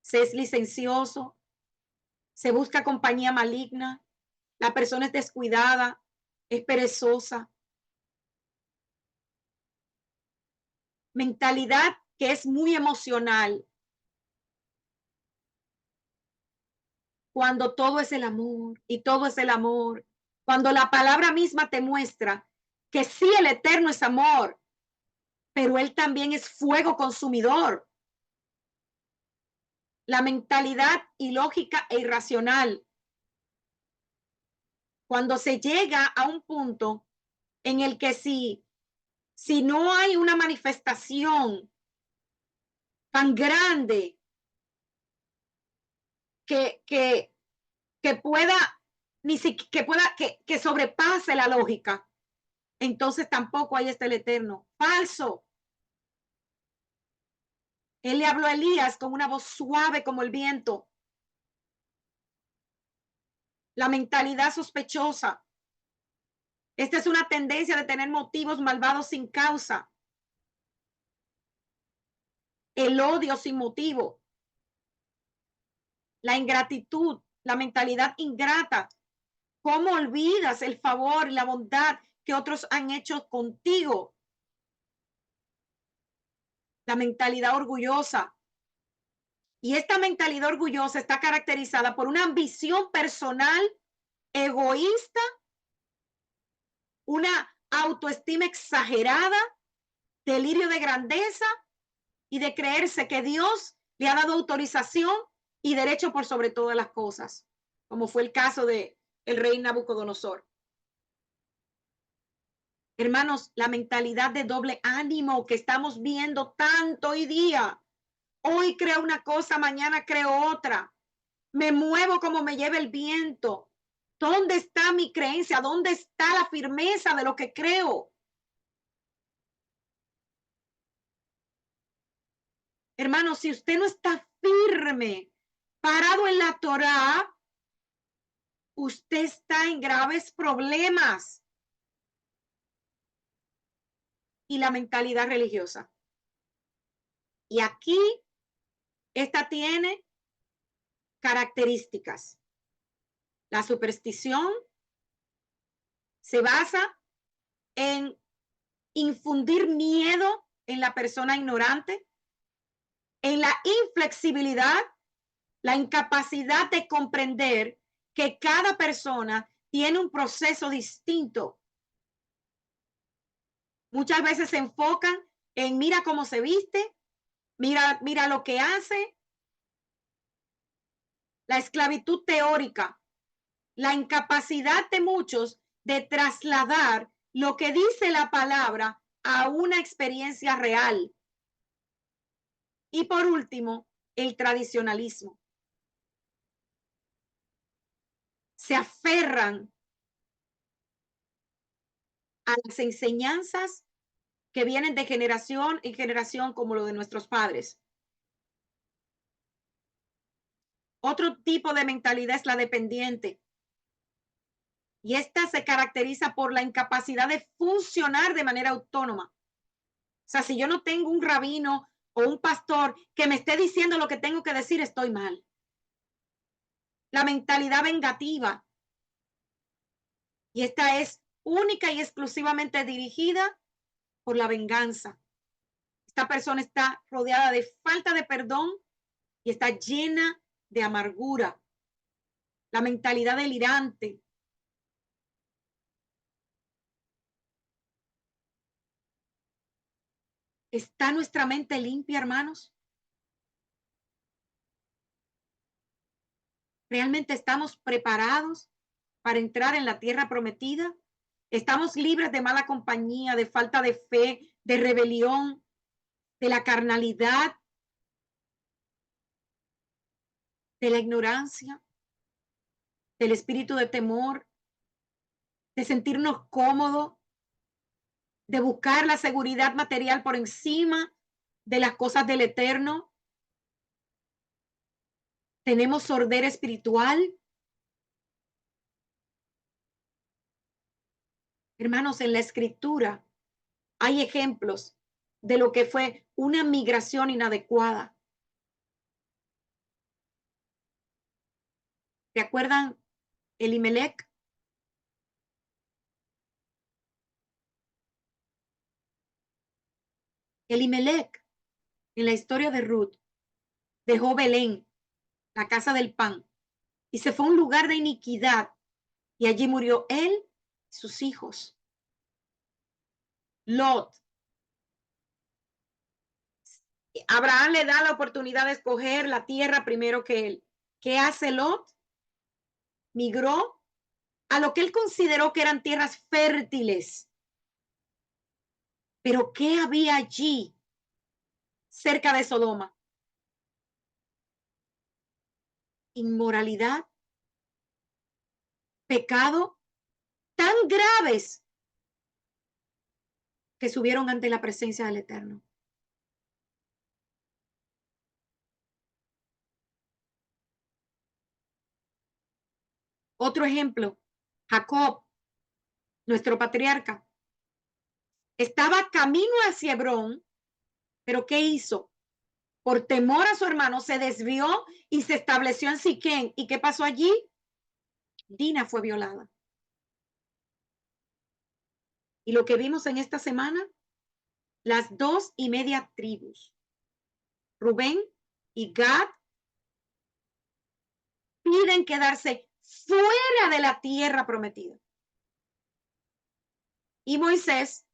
[SPEAKER 1] se es licencioso, se busca compañía maligna, la persona es descuidada, es perezosa. Mentalidad que es muy emocional, cuando todo es el amor y todo es el amor, cuando la palabra misma te muestra que sí, el Eterno es amor, pero Él también es fuego consumidor. La mentalidad ilógica e irracional, cuando se llega a un punto en el que si no hay una manifestación tan grande que pueda, ni siquiera que pueda, que sobrepase la lógica, entonces tampoco ahí está el Eterno. Falso. Él le habló a Elías con una voz suave como el viento. La mentalidad sospechosa. Esta es una tendencia de tener motivos malvados sin causa. El odio sin motivo. La ingratitud, la mentalidad ingrata. ¿Cómo olvidas el favor y la bondad que otros han hecho contigo? La mentalidad orgullosa. Y esta mentalidad orgullosa está caracterizada por una ambición personal, egoísta, una autoestima exagerada, delirio de grandeza y de creerse que Dios le ha dado autorización y derecho por sobre todas las cosas, como fue el caso de el rey Nabucodonosor. Hermanos, la mentalidad de doble ánimo que estamos viendo tanto hoy día. Hoy creo una cosa, mañana creo otra. Me muevo como me lleva el viento. ¿Dónde está mi creencia? ¿Dónde está la firmeza de lo que creo? Hermano, si usted no está firme, parado en la Torá, usted está en graves problemas. Y la mentalidad religiosa. Y aquí, esta tiene características. La superstición se basa en infundir miedo en la persona ignorante, en la inflexibilidad, la incapacidad de comprender que cada persona tiene un proceso distinto. Muchas veces se enfocan en mira cómo se viste, mira lo que hace. La esclavitud teórica, la incapacidad de muchos de trasladar lo que dice la palabra a una experiencia real. Y por último, el tradicionalismo. Se aferran a las enseñanzas que vienen de generación en generación como lo de nuestros padres. Otro tipo de mentalidad es la dependiente. Y esta se caracteriza por la incapacidad de funcionar de manera autónoma. O sea, si yo no tengo un rabino o un pastor que me esté diciendo lo que tengo que decir, estoy mal. la mentalidad vengativa. Y esta es única y exclusivamente dirigida por la venganza. Esta persona está rodeada de falta de perdón y está llena de amargura. La mentalidad delirante. ¿Está nuestra mente limpia, hermanos? ¿Realmente estamos preparados para entrar en la tierra prometida? ¿Estamos libres de mala compañía, de falta de fe, de rebelión, de la carnalidad, de la ignorancia, del espíritu de temor, de sentirnos cómodos, de buscar la seguridad material por encima de las cosas del eterno? ¿Tenemos sordera espiritual? Hermanos, en la escritura hay ejemplos de lo que fue una migración inadecuada. ¿Se acuerdan Elimelech? Elimelech, en la historia de Ruth, dejó Belén, la casa del pan, y se fue a un lugar de iniquidad, y allí murió él y sus hijos. Lot. Abraham le da la oportunidad de escoger la tierra primero que él. ¿Qué hace Lot? Migró a lo que él consideró que eran tierras fértiles. Pero ¿qué había allí cerca de Sodoma? Inmoralidad, pecado tan graves que subieron ante la presencia del Eterno. Otro ejemplo, Jacob, nuestro patriarca, estaba camino hacia Hebrón, pero ¿qué hizo? Por temor a su hermano, se desvió y se estableció en Siquén. ¿Y qué pasó allí? Dina fue violada. Y lo que vimos en esta semana, las 2.5 tribus, Rubén y Gad, piden quedarse fuera de la tierra prometida. Y Moisés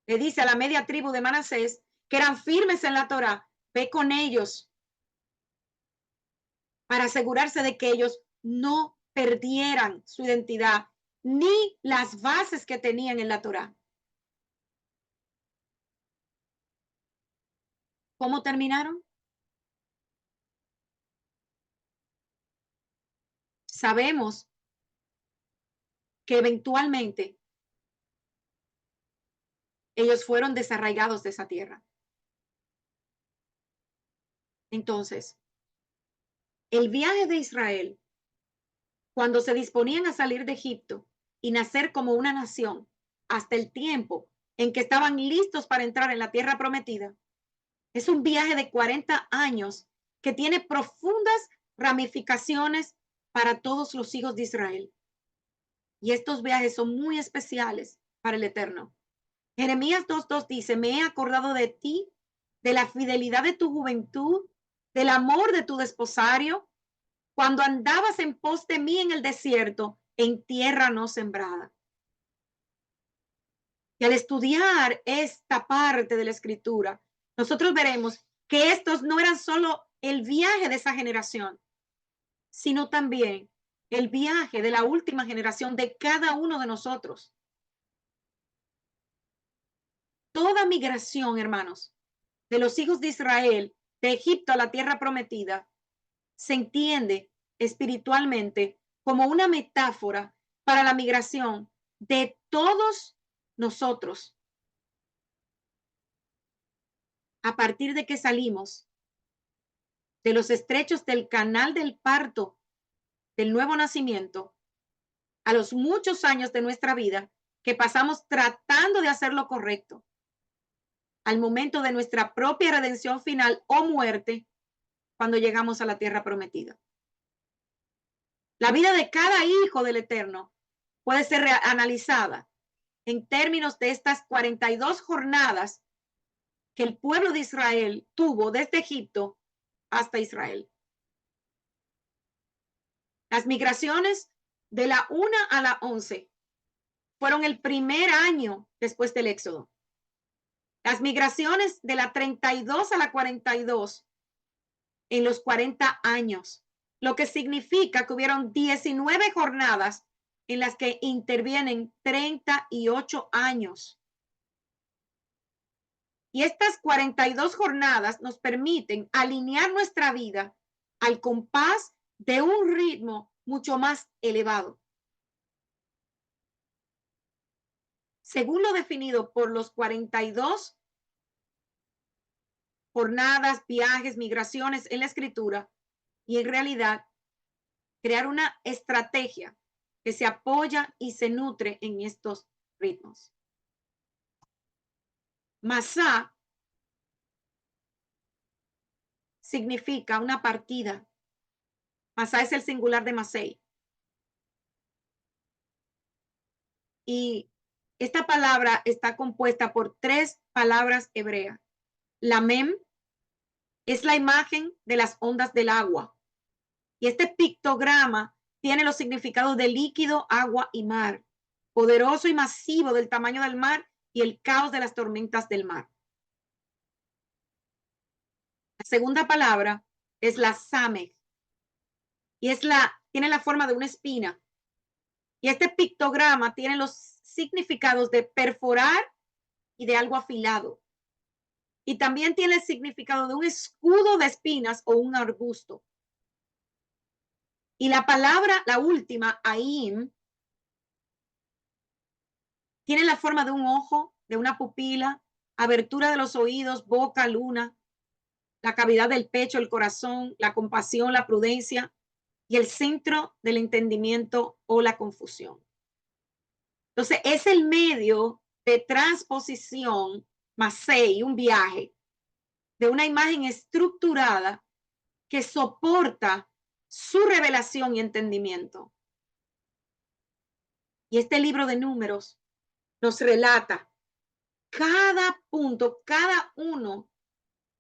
[SPEAKER 1] le dice a la media tribu de Manasés, que eran firmes en la Torá, ve con ellos para asegurarse de que ellos no perdieran su identidad ni las bases que tenían en la Torá. ¿Cómo terminaron? Sabemos que eventualmente ellos fueron desarraigados de esa tierra. Entonces, el viaje de Israel, cuando se disponían a salir de Egipto y nacer como una nación, hasta el tiempo en que estaban listos para entrar en la tierra prometida, es un viaje de 40 años que tiene profundas ramificaciones para todos los hijos de Israel. Y estos viajes son muy especiales para el Eterno. Jeremías 2:2 dice, me he acordado de ti, de la fidelidad de tu juventud, del amor de tu desposario, cuando andabas en pos de mí en el desierto, en tierra no sembrada. Y al estudiar esta parte de la escritura, nosotros veremos que estos no eran solo el viaje de esa generación, sino también el viaje de la última generación de cada uno de nosotros. Toda migración, hermanos, de los hijos de Israel, de Egipto a la tierra prometida, se entiende espiritualmente como una metáfora para la migración de todos nosotros. A partir de que salimos de los estrechos del canal del parto del nuevo nacimiento, a los muchos años de nuestra vida que pasamos tratando de hacer lo correcto, al momento de nuestra propia redención final o muerte, cuando llegamos a la tierra prometida. La vida de cada hijo del Eterno puede ser analizada en términos de estas 42 jornadas que el pueblo de Israel tuvo desde Egipto hasta Israel. Las migraciones de la 1 a la 11 fueron el primer año después del Éxodo. Las migraciones de la 32 a la 42 en los 40 años, lo que significa que hubieron 19 jornadas en las que intervienen 38 años. Y estas 42 jornadas nos permiten alinear nuestra vida al compás de un ritmo mucho más elevado. Según lo definido por los 42 jornadas, viajes, migraciones en la escritura, y en realidad crear una estrategia que se apoya y se nutre en estos ritmos. Masá significa una partida. Masá es el singular de Masei. Y esta palabra está compuesta por 3 palabras hebreas. La mem es la imagen de las ondas del agua. Y este pictograma tiene los significados de líquido, agua y mar, poderoso y masivo del tamaño del mar y el caos de las tormentas del mar. La segunda palabra es la samech y tiene la forma de una espina. Y este pictograma tiene los significados de perforar y de algo afilado. Y también tiene el significado de un escudo de espinas o un arbusto. Y la palabra, la última, aim, tiene la forma de un ojo, de una pupila, abertura de los oídos, boca, luna, la cavidad del pecho, el corazón, la compasión, la prudencia y el centro del entendimiento o la confusión. Entonces, es el medio de transposición, masei, un viaje, de una imagen estructurada que soporta su revelación y entendimiento. Y este libro de números nos relata cada punto, cada uno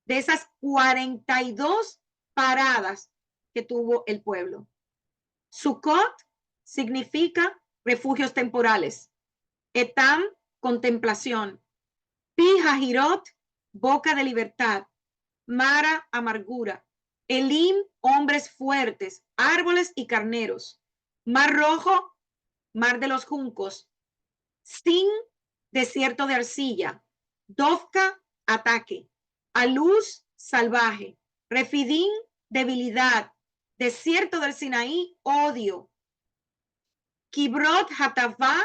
[SPEAKER 1] de esas 42 paradas que tuvo el pueblo. Sukkot significa refugios temporales. Etam, contemplación. Pi Hahirot, boca de libertad. Mara, amargura. Elim, hombres fuertes, árboles y carneros. Mar Rojo, mar de los juncos. Sin, desierto de arcilla. Dovka, ataque. Aluz, salvaje. Refidín, debilidad. Desierto del Sinaí, odio. Kibrot Hatavá,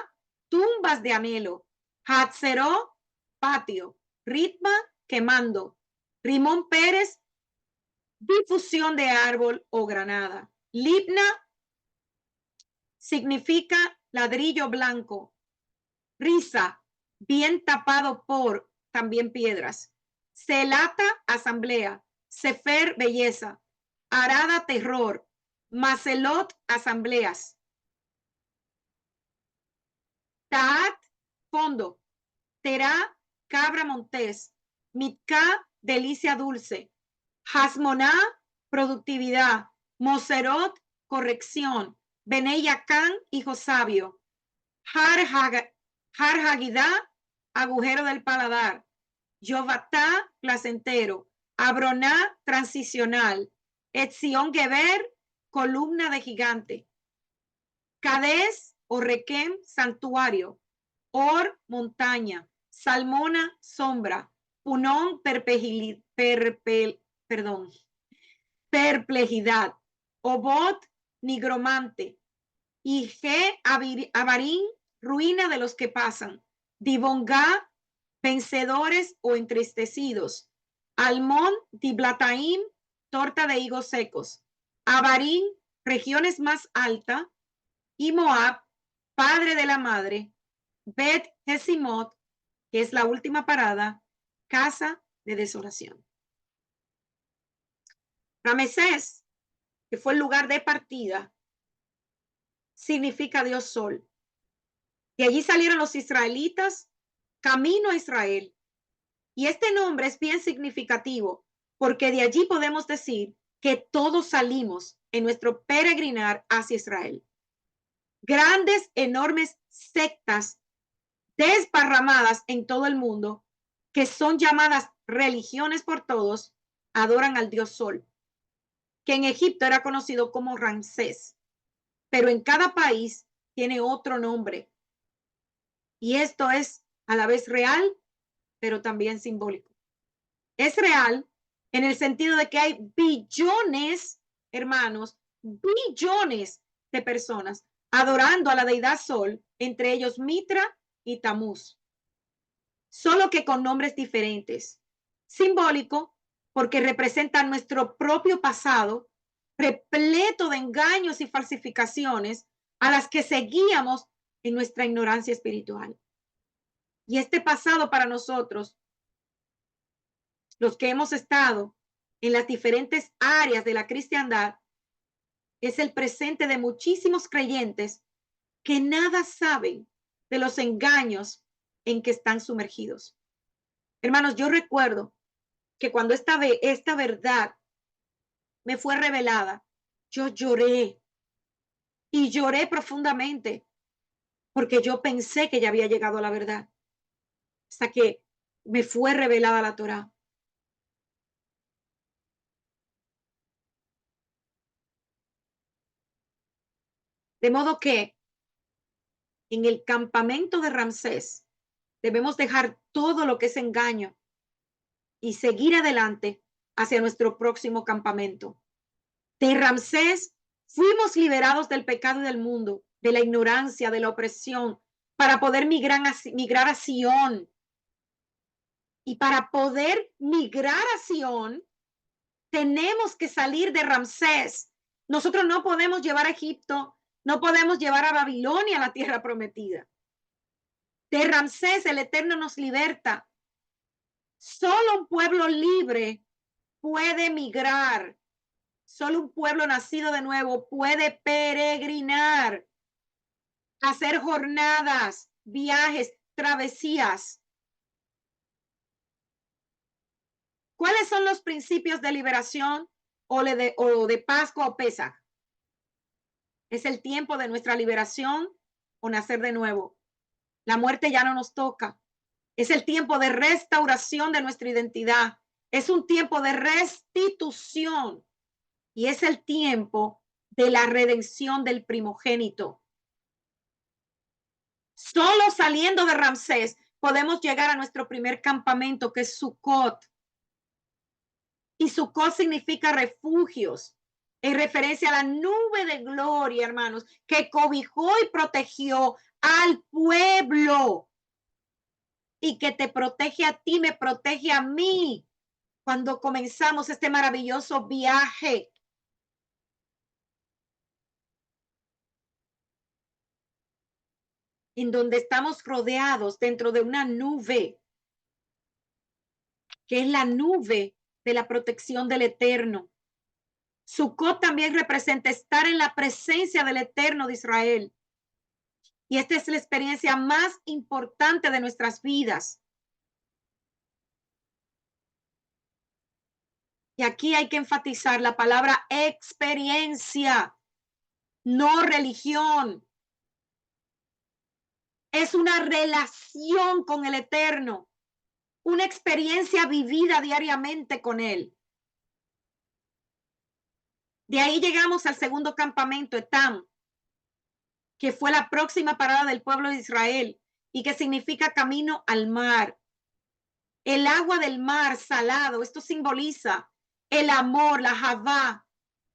[SPEAKER 1] tumbas de anhelo. Hatzeró, patio. Ritma, quemando. Rimón Pérez, difusión de árbol o granada. Libna significa ladrillo blanco. Risa, bien tapado por, también piedras. Celata, asamblea. Sefer, belleza. Arada, terror. Macelot, asambleas. Taat, fondo. Terá, cabra montés. Mitká, delicia dulce. Hasmoná, productividad. Moserot, corrección. Beneyacán, hijo sabio. Har Hagidá, agujero del paladar. Yovatá, placentero. Abroná, transicional. Etzion Geber, columna de gigante. Cades o Requem, santuario. Or, montaña. Salmona, sombra. Punón, perplejidad. Obot, nigromante. Y G, Abarín, ruina de los que pasan. Dibongá, vencedores o entristecidos. Almón, Diblataim, torta de higos secos. Abarín, regiones más altas. Y Moab, padre de la madre. Bet Jesimot, que es la última parada, casa de desolación. Ramesés, que fue el lugar de partida, significa Dios Sol. De allí salieron los israelitas camino a Israel. Y este nombre es bien significativo porque de allí podemos decir que todos salimos en nuestro peregrinar hacia Israel. Grandes, enormes sectas desparramadas en todo el mundo, que son llamadas religiones por todos, adoran al dios Sol, que en Egipto era conocido como Ramsés, pero en cada país tiene otro nombre. Y esto es a la vez real, pero también simbólico. Es real en el sentido de que hay billones, hermanos, billones de personas adorando a la deidad Sol, entre ellos Mitra y Tamuz, solo que con nombres diferentes. Simbólico porque representa nuestro propio pasado, repleto de engaños y falsificaciones a las que seguíamos en nuestra ignorancia espiritual. Y este pasado para nosotros, los que hemos estado en las diferentes áreas de la cristiandad, es el presente de muchísimos creyentes que nada saben de los engaños en que están sumergidos. Hermanos, yo recuerdo que cuando esta verdad me fue revelada, yo lloré y lloré profundamente porque yo pensé que ya había llegado a la verdad hasta que me fue revelada la Torá. De modo que en el campamento de Ramsés debemos dejar todo lo que es engaño y seguir adelante hacia nuestro próximo campamento. De Ramsés fuimos liberados del pecado y del mundo, de la ignorancia, de la opresión, para poder migrar a Sion. Y para poder migrar a Sion, tenemos que salir de Ramsés. Nosotros no podemos llevar a Egipto, no podemos llevar a Babilonia, la tierra prometida. De Ramsés el Eterno nos liberta. Solo un pueblo libre puede migrar. Solo un pueblo nacido de nuevo puede peregrinar, hacer jornadas, viajes, travesías. ¿Cuáles son los principios de liberación o de Pascua o Pesaj? Es el tiempo de nuestra liberación o nacer de nuevo. La muerte ya no nos toca. Es el tiempo de restauración de nuestra identidad. Es un tiempo de restitución y es el tiempo de la redención del primogénito. Solo saliendo de Ramsés podemos llegar a nuestro primer campamento, que es Sucot. Y Sucot significa refugios, en referencia a la nube de gloria, hermanos, que cobijó y protegió al pueblo y que te protege a ti, me protege a mí cuando comenzamos este maravilloso viaje. En donde estamos rodeados dentro de una nube, que es la nube de la protección del Eterno. Sucot también representa estar en la presencia del Eterno de Israel. Y esta es la experiencia más importante de nuestras vidas. Y aquí hay que enfatizar la palabra experiencia, no religión. Es una relación con el Eterno, una experiencia vivida diariamente con Él. De ahí llegamos al segundo campamento, Etam, que fue la próxima parada del pueblo de Israel y que significa camino al mar. El agua del mar salado, esto simboliza el amor, la javá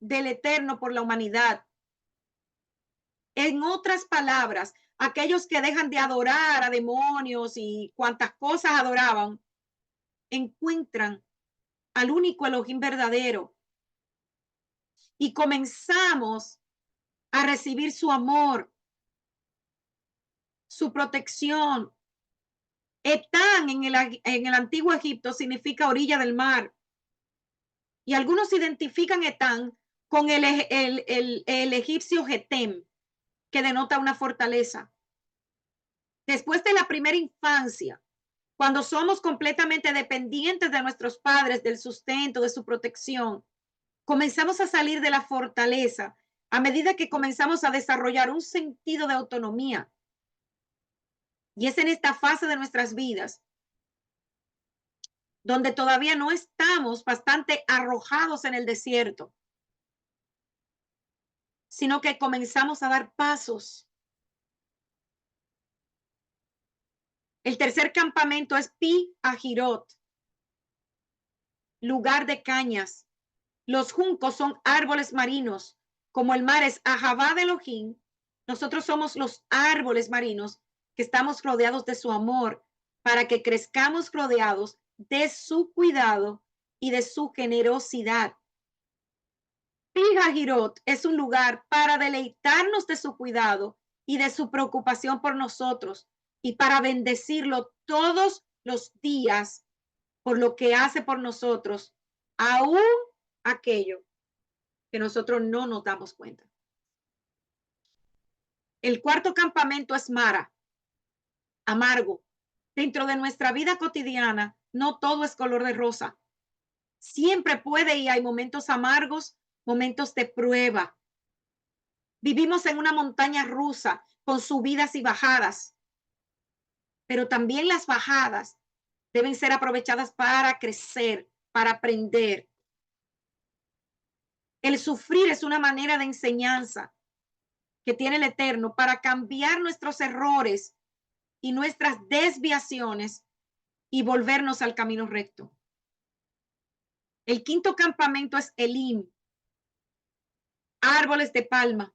[SPEAKER 1] del Eterno por la humanidad. En otras palabras, aquellos que dejan de adorar a demonios y cuantas cosas adoraban, encuentran al único Elohim verdadero y comenzamos a recibir su amor, su protección. Etán en el antiguo Egipto significa orilla del mar. Y algunos identifican Etán con el egipcio Getem, que denota una fortaleza. Después de la primera infancia, cuando somos completamente dependientes de nuestros padres, del sustento, de su protección, comenzamos a salir de la fortaleza a medida que comenzamos a desarrollar un sentido de autonomía. Y es en esta fase de nuestras vidas donde todavía no estamos bastante arrojados en el desierto, sino que comenzamos a dar pasos. El tercer campamento es Pi Hahirot, lugar de cañas. Los juncos son árboles marinos, como el mar es Ahavá de Elohim. Nosotros somos los árboles marinos que estamos rodeados de su amor para que crezcamos rodeados de su cuidado y de su generosidad. Pi Hahirot es un lugar para deleitarnos de su cuidado y de su preocupación por nosotros y para bendecirlo todos los días por lo que hace por nosotros, aún aquello que nosotros no nos damos cuenta. El cuarto campamento es Mara, amargo. Dentro de nuestra vida cotidiana, no todo es color de rosa. Siempre puede y hay momentos amargos, momentos de prueba. Vivimos en una montaña rusa con subidas y bajadas, pero también las bajadas deben ser aprovechadas para crecer, para aprender. El sufrir es una manera de enseñanza que tiene el Eterno para cambiar nuestros errores y nuestras desviaciones y volvernos al camino recto. El quinto campamento es Elim, árboles de palma.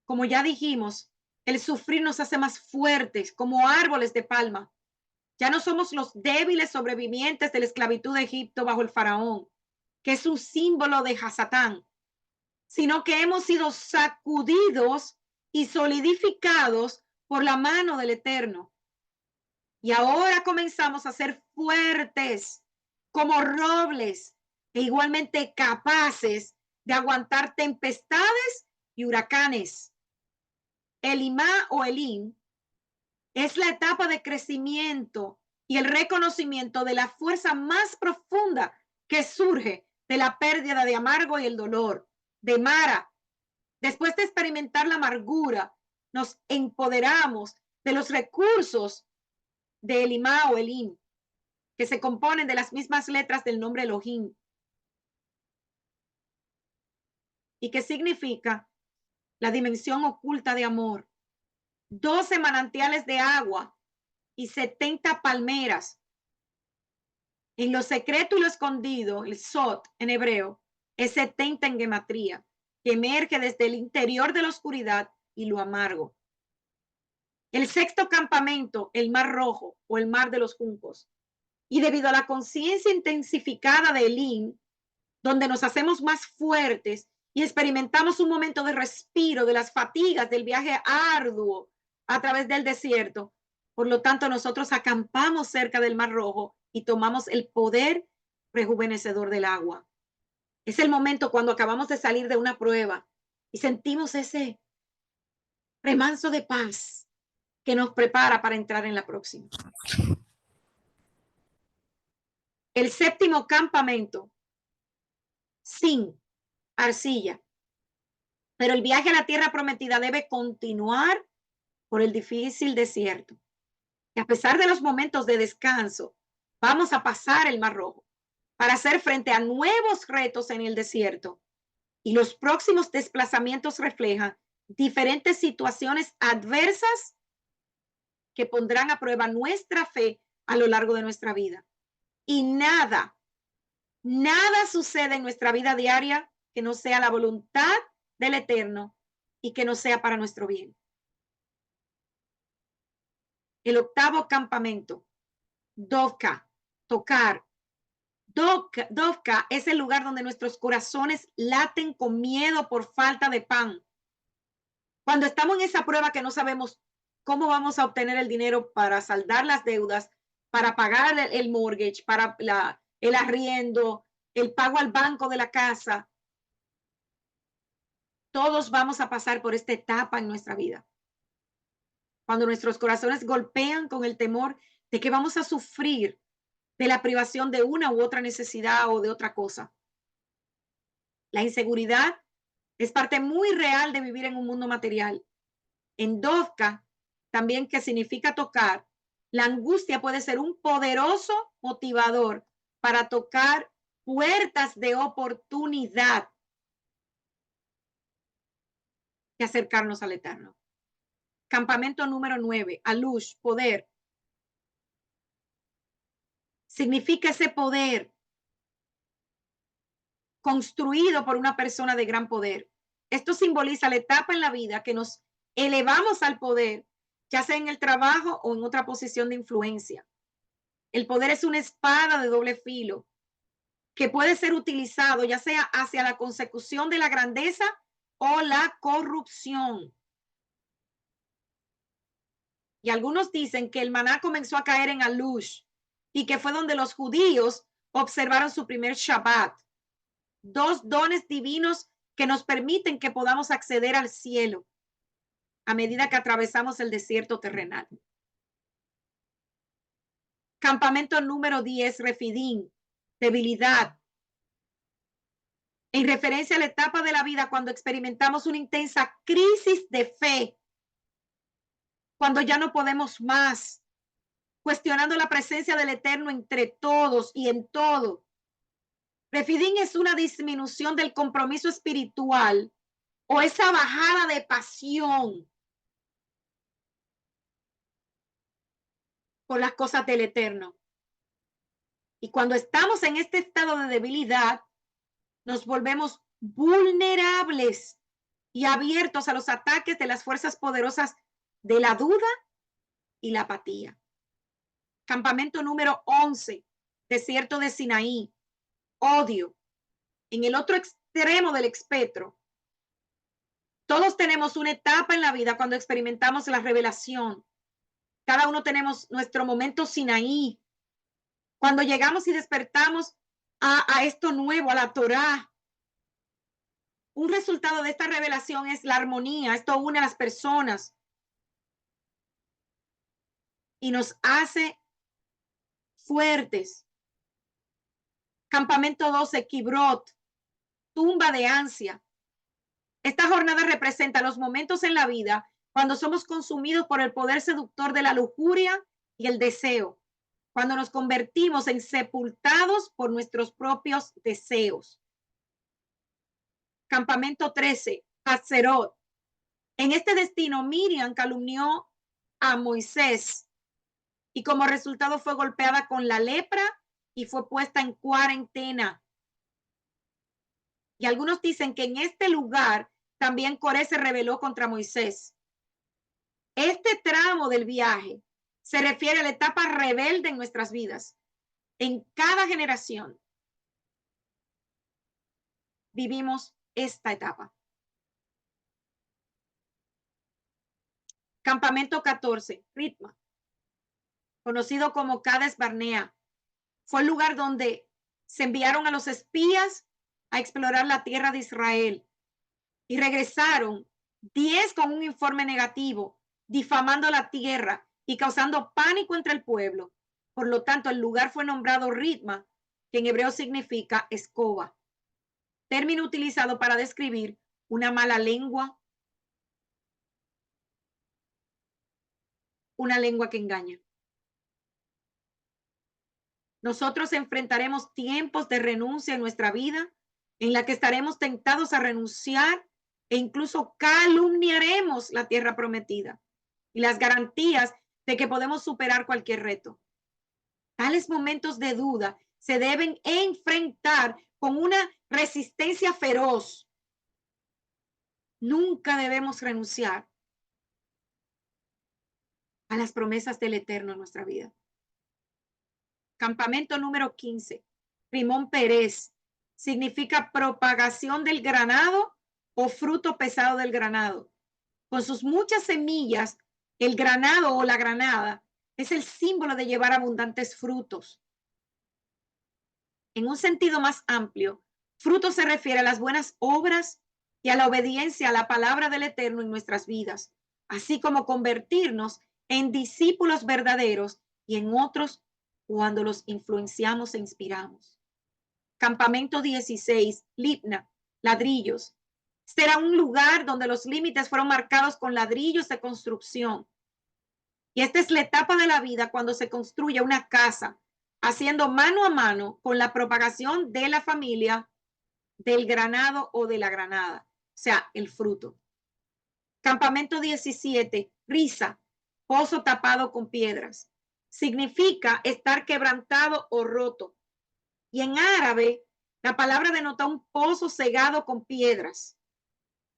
[SPEAKER 1] Como ya dijimos, el sufrir nos hace más fuertes como árboles de palma. Ya no somos los débiles sobrevivientes de la esclavitud de Egipto bajo el faraón, que es un símbolo de Hasatán, sino que hemos sido sacudidos y solidificados por la mano del Eterno. Y ahora comenzamos a ser fuertes como robles e igualmente capaces de aguantar tempestades y huracanes. Elimá o Elim es la etapa de crecimiento y el reconocimiento de la fuerza más profunda que surge de la pérdida de amargo y el dolor, de Mara. Después de experimentar la amargura, nos empoderamos de los recursos de Elimá o Elim, que se componen de las mismas letras del nombre Elohim, y que significa la dimensión oculta de amor. 12 manantiales de agua y 70 palmeras. En lo secreto y lo escondido, el Sot en hebreo, es 70 en gematría, que emerge desde el interior de la oscuridad y lo amargo. El sexto campamento, el Mar Rojo o el Mar de los Juncos. Y debido a la conciencia intensificada de Elim, donde nos hacemos más fuertes y experimentamos un momento de respiro de las fatigas del viaje arduo a través del desierto. Por lo tanto, nosotros acampamos cerca del Mar Rojo y tomamos el poder rejuvenecedor del agua. Es el momento cuando acabamos de salir de una prueba y sentimos ese remanso de paz que nos prepara para entrar en la próxima. El séptimo campamento, sin arcilla. Pero el viaje a la tierra prometida debe continuar por el difícil desierto. Y a pesar de los momentos de descanso, vamos a pasar el Mar Rojo para hacer frente a nuevos retos en el desierto. Y los próximos desplazamientos reflejan diferentes situaciones adversas que pondrán a prueba nuestra fe a lo largo de nuestra vida. Y nada sucede en nuestra vida diaria que no sea la voluntad del Eterno y que no sea para nuestro bien. El octavo campamento, Dovka, tocar. Dovka es el lugar donde nuestros corazones laten con miedo por falta de pan. Cuando estamos en esa prueba que no sabemos cómo vamos a obtener el dinero para saldar las deudas, para pagar el mortgage, para el arriendo, el pago al banco de la casa. Todos vamos a pasar por esta etapa en nuestra vida. Cuando nuestros corazones golpean con el temor de que vamos a sufrir de la privación de una u otra necesidad o de otra cosa. La inseguridad es parte muy real de vivir en un mundo material. En Dovka, también que significa tocar, la angustia puede ser un poderoso motivador para tocar puertas de oportunidad y acercarnos al Eterno. Campamento número 9, Alush, poder. Significa ese poder construido por una persona de gran poder. Esto simboliza la etapa en la vida que nos elevamos al poder, ya sea en el trabajo o en otra posición de influencia. El poder es una espada de doble filo que puede ser utilizado ya sea hacia la consecución de la grandeza o la corrupción. Y algunos dicen que el maná comenzó a caer en Alush y que fue donde los judíos observaron su primer Shabbat. Dos dones divinos que nos permiten que podamos acceder al cielo a medida que atravesamos el desierto terrenal. Campamento número 10, Refidín, debilidad. En referencia a la etapa de la vida cuando experimentamos una intensa crisis de fe, cuando ya no podemos más, cuestionando la presencia del Eterno entre todos y en todo. Refidín es una disminución del compromiso espiritual o esa bajada de pasión por las cosas del Eterno. Y cuando estamos en este estado de debilidad, nos volvemos vulnerables y abiertos a los ataques de las fuerzas poderosas de la duda y la apatía. Campamento número 11, desierto de Sinaí, odio. En el otro extremo del espectro, todos tenemos una etapa en la vida cuando experimentamos la revelación. Cada uno tenemos nuestro momento Sinaí, cuando llegamos y despertamos a esto nuevo, a la Torá. Un resultado de esta revelación es la armonía. Esto une a las personas y nos hace fuertes. Campamento 12, Kibrot, tumba de ansia. Esta jornada representa los momentos en la vida cuando somos consumidos por el poder seductor de la lujuria y el deseo, cuando nos convertimos en sepultados por nuestros propios deseos. Campamento 13, Hazerot. En este destino, Miriam calumnió a Moisés y como resultado fue golpeada con la lepra y fue puesta en cuarentena. Y algunos dicen que en este lugar también Coré se rebeló contra Moisés. Este tramo del viaje se refiere a la etapa rebelde en nuestras vidas. En cada generación vivimos esta etapa. Campamento 14, Ritma, conocido como Cades Barnea, fue el lugar donde se enviaron a los espías a explorar la tierra de Israel y regresaron 10 con un informe negativo, difamando la tierra y causando pánico entre el pueblo. Por lo tanto, el lugar fue nombrado Ritma, que en hebreo significa escoba, término utilizado para describir una mala lengua, una lengua que engaña. Nosotros enfrentaremos tiempos de renuncia en nuestra vida, en la que estaremos tentados a renunciar e incluso calumniaremos la tierra prometida y las garantías de que podemos superar cualquier reto. Tales momentos de duda se deben enfrentar con una resistencia feroz. Nunca debemos renunciar a las promesas del Eterno en nuestra vida. Campamento número 15, Rimón Pérez, significa propagación del granado o fruto pesado del granado. Con sus muchas semillas, el granado o la granada es el símbolo de llevar abundantes frutos. En un sentido más amplio, fruto se refiere a las buenas obras y a la obediencia a la palabra del Eterno en nuestras vidas, así como convertirnos en discípulos verdaderos y en otros cuando los influenciamos e inspiramos. Campamento 16, Libna, ladrillos. Este era un lugar donde los límites fueron marcados con ladrillos de construcción. Y esta es la etapa de la vida cuando se construye una casa, haciendo mano a mano con la propagación de la familia, del granado o de la granada, o sea, el fruto. Campamento 17, risa, pozo tapado con piedras. Significa estar quebrantado o roto. Y en árabe, la palabra denota un pozo cegado con piedras.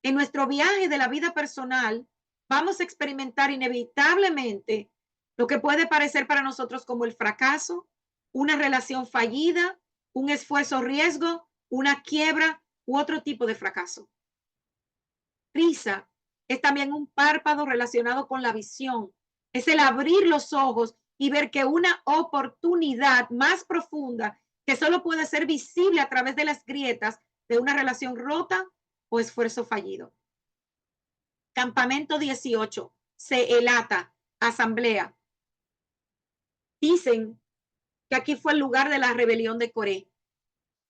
[SPEAKER 1] En nuestro viaje de la vida personal, vamos a experimentar inevitablemente lo que puede parecer para nosotros como el fracaso, una relación fallida, un esfuerzo riesgo, una quiebra u otro tipo de fracaso. Risa es también un párpado relacionado con la visión. Es el abrir los ojos y ver que una oportunidad más profunda que solo puede ser visible a través de las grietas de una relación rota o esfuerzo fallido. Campamento 18, Seelata, asamblea. Dicen que aquí fue el lugar de la rebelión de Coré.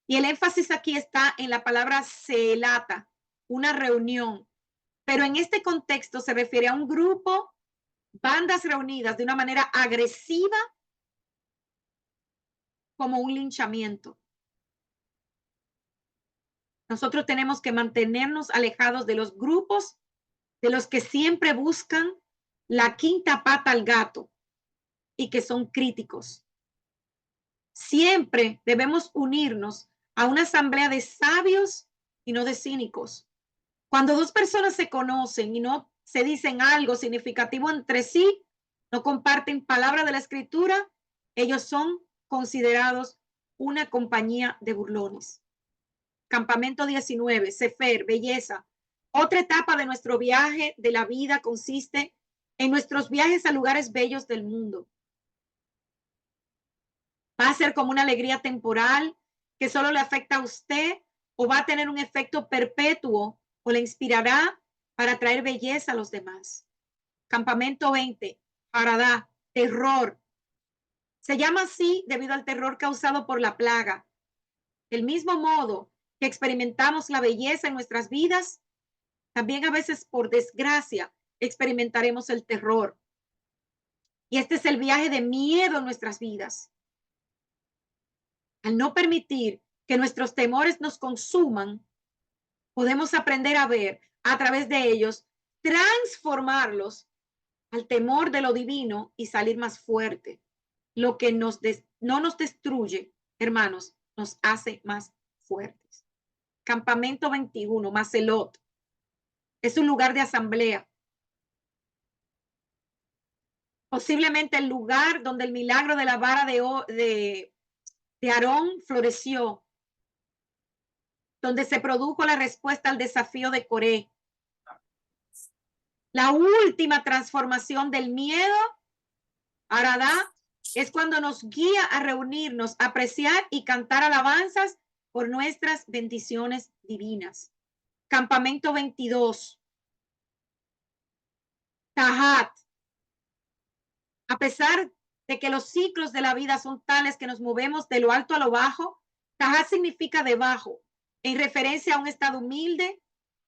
[SPEAKER 1] Y el énfasis aquí está en la palabra Seelata, una reunión. Pero en este contexto se refiere a un grupo, bandas reunidas de una manera agresiva, como un linchamiento. Nosotros tenemos que mantenernos alejados de los grupos, de los que siempre buscan la quinta pata al gato y que son críticos. Siempre debemos unirnos a una asamblea de sabios y no de cínicos. Cuando dos personas se conocen y no se dicen algo significativo entre sí, no comparten palabra de la escritura, ellos son considerados una compañía de burlones. Campamento 19, Sefer, belleza. Otra etapa de nuestro viaje de la vida consiste en nuestros viajes a lugares bellos del mundo. Va a ser como una alegría temporal que solo le afecta a usted o va a tener un efecto perpetuo o le inspirará para traer belleza a los demás. Campamento 20, Haradá, terror. Se llama así debido al terror causado por la plaga. Del mismo modo que experimentamos la belleza en nuestras vidas, también a veces por desgracia experimentaremos el terror. Y este es el viaje de miedo en nuestras vidas. Al no permitir que nuestros temores nos consuman, podemos aprender a ver a través de ellos, transformarlos al temor de lo divino y salir más fuerte. Lo que no nos destruye, hermanos, nos hace más fuertes. Campamento 21, Macelot. Es un lugar de asamblea. Posiblemente el lugar donde el milagro de la vara de Aarón floreció, donde se produjo la respuesta al desafío de Coré. La última transformación del miedo, Haradá, es cuando nos guía a reunirnos, apreciar y cantar alabanzas por nuestras bendiciones divinas. Campamento 22, Tahat. A pesar de que los ciclos de la vida son tales que nos movemos de lo alto a lo bajo, Tahat significa debajo, en referencia a un estado humilde.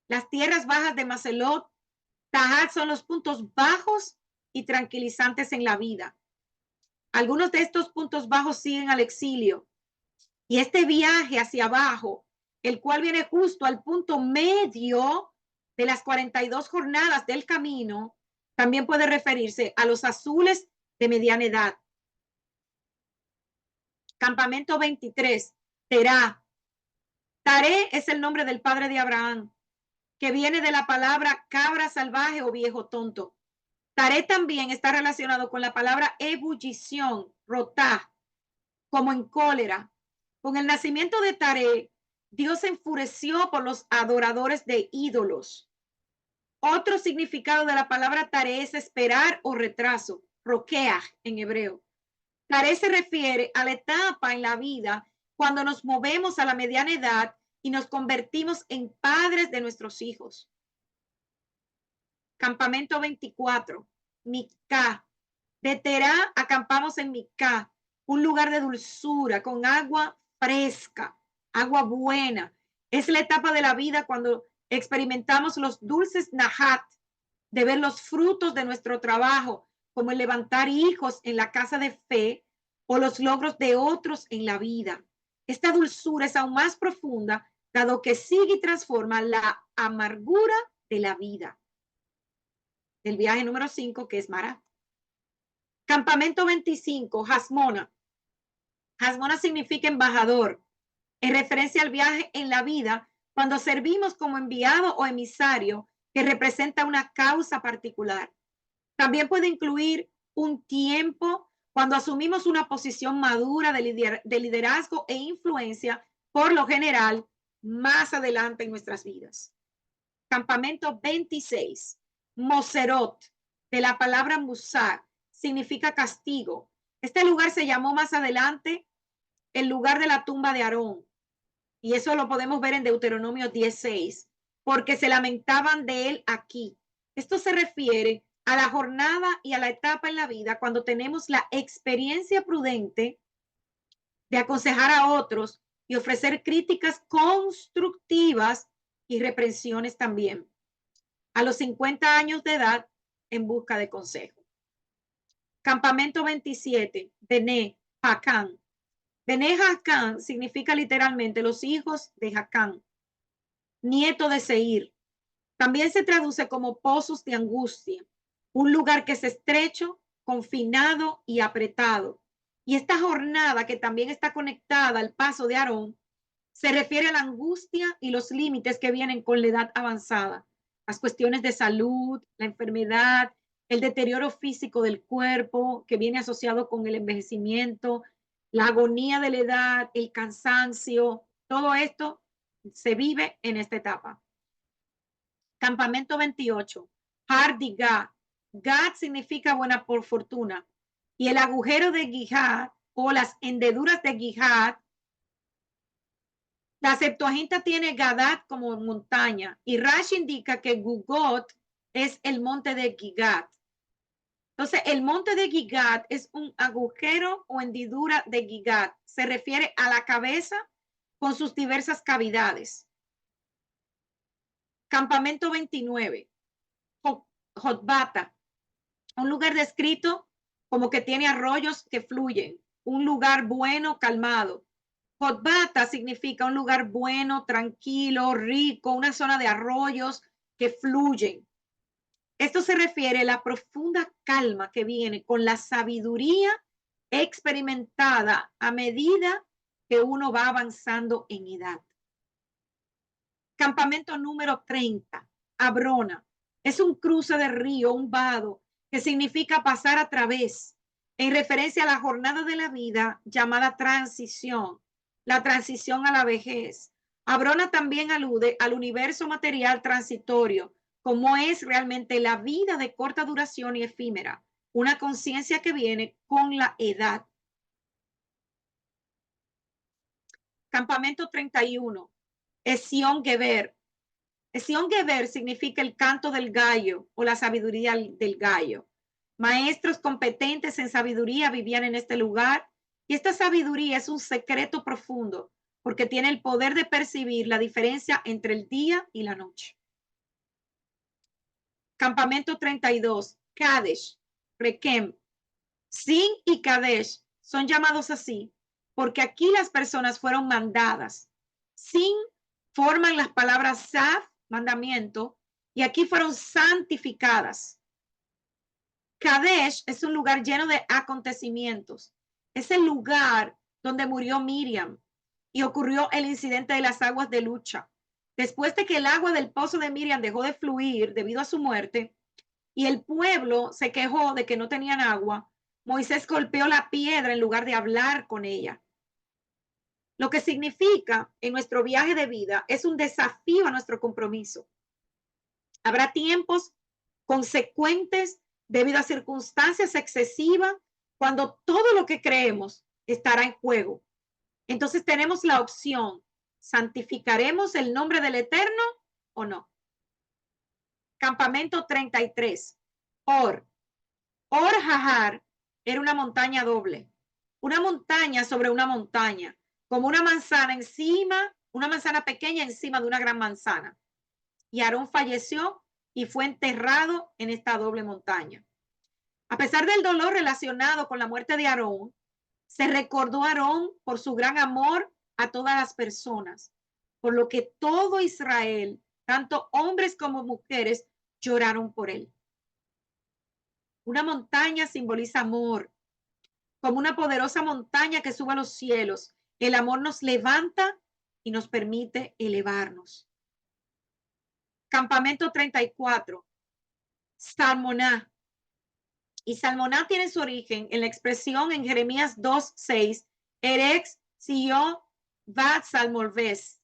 [SPEAKER 1] Las tierras bajas de Macelot, Tahat son los puntos bajos y tranquilizantes en la vida. Algunos de estos puntos bajos siguen al exilio. Y este viaje hacia abajo, el cual viene justo al punto medio de las 42 jornadas del camino, también puede referirse a los azules de mediana edad. Campamento 23, Terá. Taré es el nombre del padre de Abraham, que viene de la palabra cabra salvaje o viejo tonto. Taré también está relacionado con la palabra ebullición, rotá, como en cólera. Con el nacimiento de Taré, Dios se enfureció por los adoradores de ídolos. Otro significado de la palabra Taré es esperar o retraso, roqueaj en hebreo. Taré se refiere a la etapa en la vida cuando nos movemos a la mediana edad y nos convertimos en padres de nuestros hijos. Campamento 24, Micá. De Terá acampamos en Micá, un lugar de dulzura, con agua fresca, agua buena. Es la etapa de la vida cuando experimentamos los dulces nahat, de ver los frutos de nuestro trabajo, como el levantar hijos en la casa de fe o los logros de otros en la vida. Esta dulzura es aún más profunda, dado que sigue y transforma la amargura de la vida. El viaje número 5, que es Mará. Campamento 25, Hasmona. Hasmona significa embajador, en referencia al viaje en la vida, cuando servimos como enviado o emisario que representa una causa particular. También puede incluir un tiempo cuando asumimos una posición madura de liderazgo e influencia, por lo general, más adelante en nuestras vidas. Campamento 26, Moserot, de la palabra Musar, significa castigo. Este lugar se llamó más adelante el lugar de la tumba de Aarón, y eso lo podemos ver en Deuteronomio 16, porque se lamentaban de él aquí. Esto se refiere a la jornada y a la etapa en la vida cuando tenemos la experiencia prudente de aconsejar a otros y ofrecer críticas constructivas y reprensiones también. A los 50 años de edad, en busca de consejo. Campamento 27, Bené Jacán. Bené Jacán significa literalmente los hijos de Jacán, nieto de Seir. También se traduce como pozos de angustia, un lugar que es estrecho, confinado y apretado. Y esta jornada, que también está conectada al paso de Aarón, se refiere a la angustia y los límites que vienen con la edad avanzada, las cuestiones de salud, la enfermedad, el deterioro físico del cuerpo que viene asociado con el envejecimiento, la agonía de la edad, el cansancio, todo esto se vive en esta etapa. Campamento 28, Hardigad. Gad significa buena por fortuna. Y el agujero de Gihad o las hendeduras de Gihad, la Septuaginta tiene Gadad como montaña y Rashi indica que Gugot es el monte de Gigad. Entonces, el monte de Gigad es un agujero o hendidura de Gigad. Se refiere a la cabeza con sus diversas cavidades. Campamento 29, Jotbata, un lugar descrito como que tiene arroyos que fluyen, un lugar bueno, calmado. Jotbata significa un lugar bueno, tranquilo, rico, una zona de arroyos que fluyen. Esto se refiere a la profunda calma que viene con la sabiduría experimentada a medida que uno va avanzando en edad. Campamento número 30, Abrona. Es un cruce de río, un vado, que significa pasar a través, en referencia a la jornada de la vida llamada transición, la transición a la vejez. Abrona también alude al universo material transitorio, como es realmente la vida de corta duración y efímera, una conciencia que viene con la edad. Campamento 31, Esión Geber. Esión Geber significa el canto del gallo o la sabiduría del gallo. Maestros competentes en sabiduría vivían en este lugar y esta sabiduría es un secreto profundo porque tiene el poder de percibir la diferencia entre el día y la noche. Campamento 32, Kadesh, Rekem. Sin y Kadesh son llamados así porque aquí las personas fueron mandadas. Sin forman las palabras Saf, mandamiento, y aquí fueron santificadas. Kadesh es un lugar lleno de acontecimientos. Es el lugar donde murió Miriam y ocurrió el incidente de las aguas de lucha. Después de que el agua del pozo de Miriam dejó de fluir debido a su muerte y el pueblo se quejó de que no tenían agua, Moisés golpeó la piedra en lugar de hablar con ella. Lo que significa en nuestro viaje de vida es un desafío a nuestro compromiso. Habrá tiempos consecuentes debido a circunstancias excesivas cuando todo lo que creemos estará en juego. Entonces tenemos la opción, ¿Santificaremos el nombre del Eterno o no? Campamento 33. Or Har era una montaña doble, una montaña sobre una montaña, como una manzana encima, una manzana pequeña encima de una gran manzana. Y Aarón falleció y fue enterrado en esta doble montaña. A pesar del dolor relacionado con la muerte de Aarón, se recordó a Aarón por su gran amor a todas las personas, por lo que todo Israel, tanto hombres como mujeres, lloraron por él. Una montaña simboliza amor, como una poderosa montaña que sube a los cielos. El amor nos levanta y nos permite elevarnos. Campamento 34. Salmoná. Y Salmoná tiene su origen en la expresión en Jeremías 2:6, Erex Sio Bat Salmolves,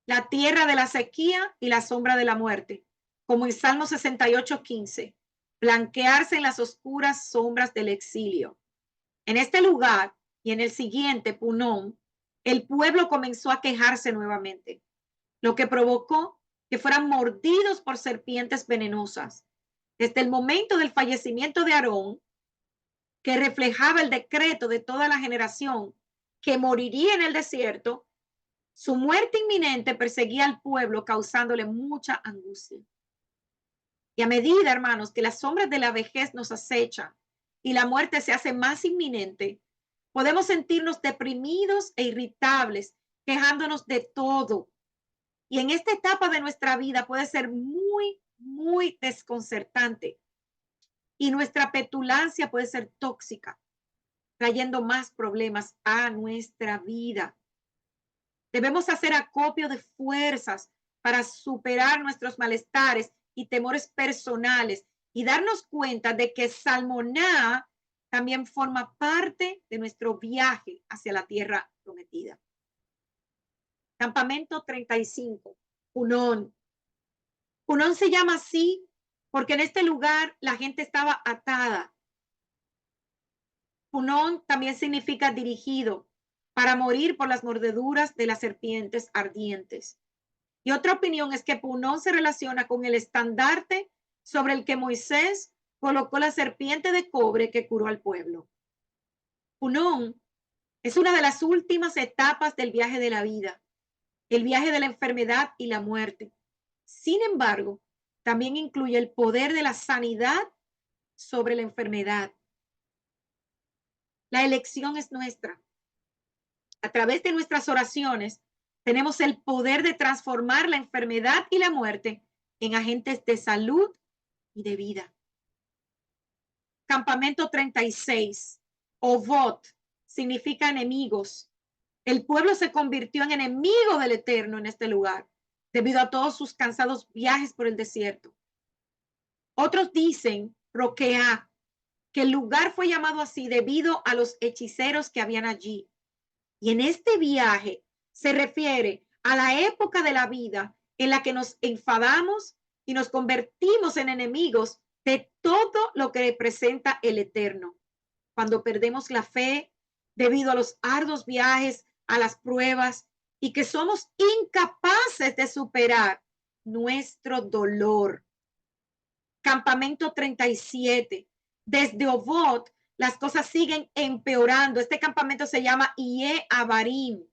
[SPEAKER 1] la tierra de la sequía y la sombra de la muerte, como en Salmo 68:15, blanquearse en las oscuras sombras del exilio. En este lugar y en el siguiente, Punón, el pueblo comenzó a quejarse nuevamente, lo que provocó que fueran mordidos por serpientes venenosas. Desde el momento del fallecimiento de Aarón, que reflejaba el decreto de toda la generación que moriría en el desierto, su muerte inminente perseguía al pueblo, causándole mucha angustia. Y a medida, hermanos, que las sombras de la vejez nos acechan y la muerte se hace más inminente, podemos sentirnos deprimidos e irritables, quejándonos de todo. Y en esta etapa de nuestra vida puede ser muy, muy desconcertante. Y nuestra petulancia puede ser tóxica, trayendo más problemas a nuestra vida. Debemos hacer acopio de fuerzas para superar nuestros malestares y temores personales y darnos cuenta de que Salmoná también forma parte de nuestro viaje hacia la tierra prometida. Campamento 35, Punón. Punón se llama así porque en este lugar la gente estaba atada. Punón también significa dirigido, para morir por las mordeduras de las serpientes ardientes. Y otra opinión es que Punón se relaciona con el estandarte sobre el que Moisés colocó la serpiente de cobre que curó al pueblo. Punón es una de las últimas etapas del viaje de la vida, el viaje de la enfermedad y la muerte. Sin embargo, también incluye el poder de la sanidad sobre la enfermedad. La elección es nuestra. A través de nuestras oraciones, tenemos el poder de transformar la enfermedad y la muerte en agentes de salud y de vida. Campamento 36, Ovot, significa enemigos. El pueblo se convirtió en enemigo del Eterno en este lugar, debido a todos sus cansados viajes por el desierto. Otros dicen, Roquea, que el lugar fue llamado así debido a los hechiceros que habían allí. Y en este viaje se refiere a la época de la vida en la que nos enfadamos y nos convertimos en enemigos de todo lo que representa el Eterno. Cuando perdemos la fe debido a los arduos viajes, a las pruebas y que somos incapaces de superar nuestro dolor. Campamento 37. Desde Ovot las cosas siguen empeorando. Este campamento se llama Iye Abarim.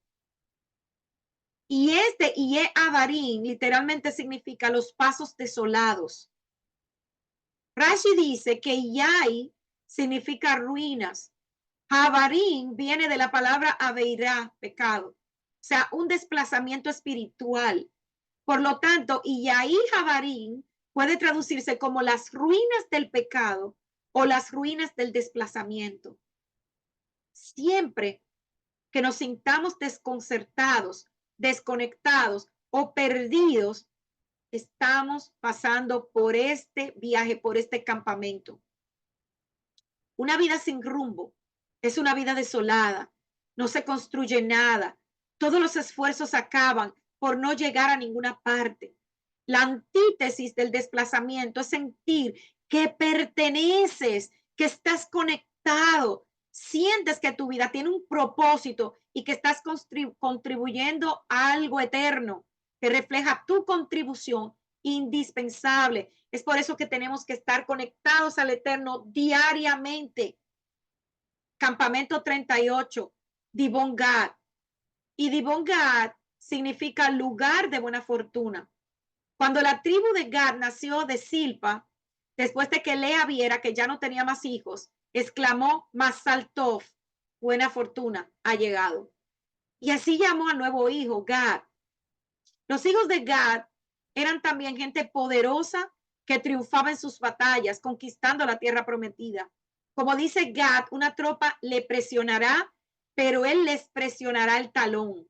[SPEAKER 1] Y este Iye Abarim literalmente significa los pasos desolados. Rashi dice que Iyai significa ruinas. Abarim viene de la palabra Aveirá, pecado. O sea, un desplazamiento espiritual. Por lo tanto, Iyai Abarim puede traducirse como las ruinas del pecado o las ruinas del desplazamiento. Siempre que nos sintamos desconcertados, desconectados o perdidos, estamos pasando por este viaje, por este campamento. Una vida sin rumbo es una vida desolada, no se construye nada, todos los esfuerzos acaban por no llegar a ninguna parte. La antítesis del desplazamiento es sentir que perteneces, que estás conectado, sientes que tu vida tiene un propósito y que estás contribuyendo a algo eterno que refleja tu contribución indispensable. Es por eso que tenemos que estar conectados al Eterno diariamente. Campamento 38, Dibon Gad. Y Dibon Gad significa lugar de buena fortuna. Cuando la tribu de Gad nació de Silpa, después de que Lea viera que ya no tenía más hijos, exclamó: Mazal Tov, buena fortuna ha llegado. Y así llamó al nuevo hijo, Gad. Los hijos de Gad eran también gente poderosa que triunfaba en sus batallas, conquistando la tierra prometida. Como dice Gad, una tropa le presionará, pero él les presionará el talón.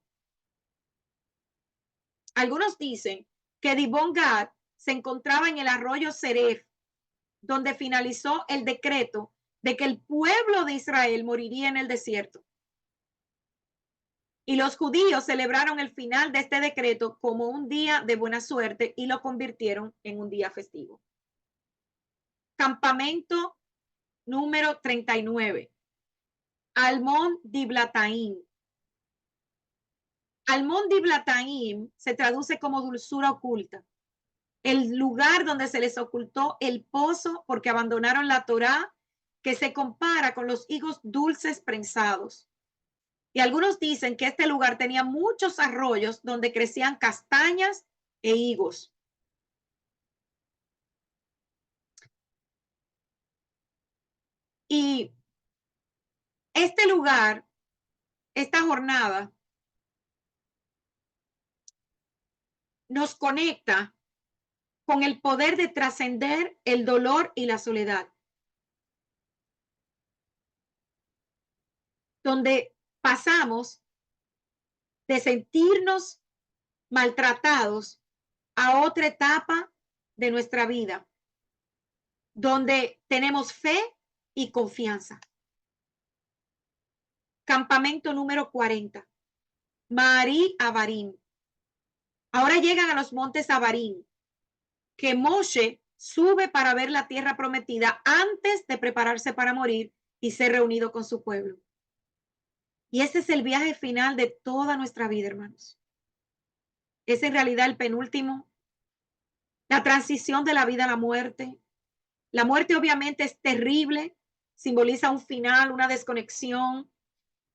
[SPEAKER 1] Algunos dicen que Dibon Gad se encontraba en el arroyo Seref, donde finalizó el decreto de que el pueblo de Israel moriría en el desierto. Y los judíos celebraron el final de este decreto como un día de buena suerte y lo convirtieron en un día festivo. Campamento número 39. Almón Diblataim. Almón Diblataim se traduce como dulzura oculta. El lugar donde se les ocultó el pozo porque abandonaron la Torá, que se compara con los higos dulces prensados. Y algunos dicen que este lugar tenía muchos arroyos donde crecían castañas e higos. Y este lugar, esta jornada, nos conecta con el poder de trascender el dolor y la soledad, donde pasamos de sentirnos maltratados a otra etapa de nuestra vida, donde tenemos fe y confianza. Campamento número 40. Marí Abarim. Ahora llegan a los montes Abarim, que Moshe sube para ver la tierra prometida antes de prepararse para morir y ser reunido con su pueblo. Y ese es el viaje final de toda nuestra vida, hermanos. Es en realidad el penúltimo, la transición de la vida a la muerte. La muerte obviamente es terrible, simboliza un final, una desconexión.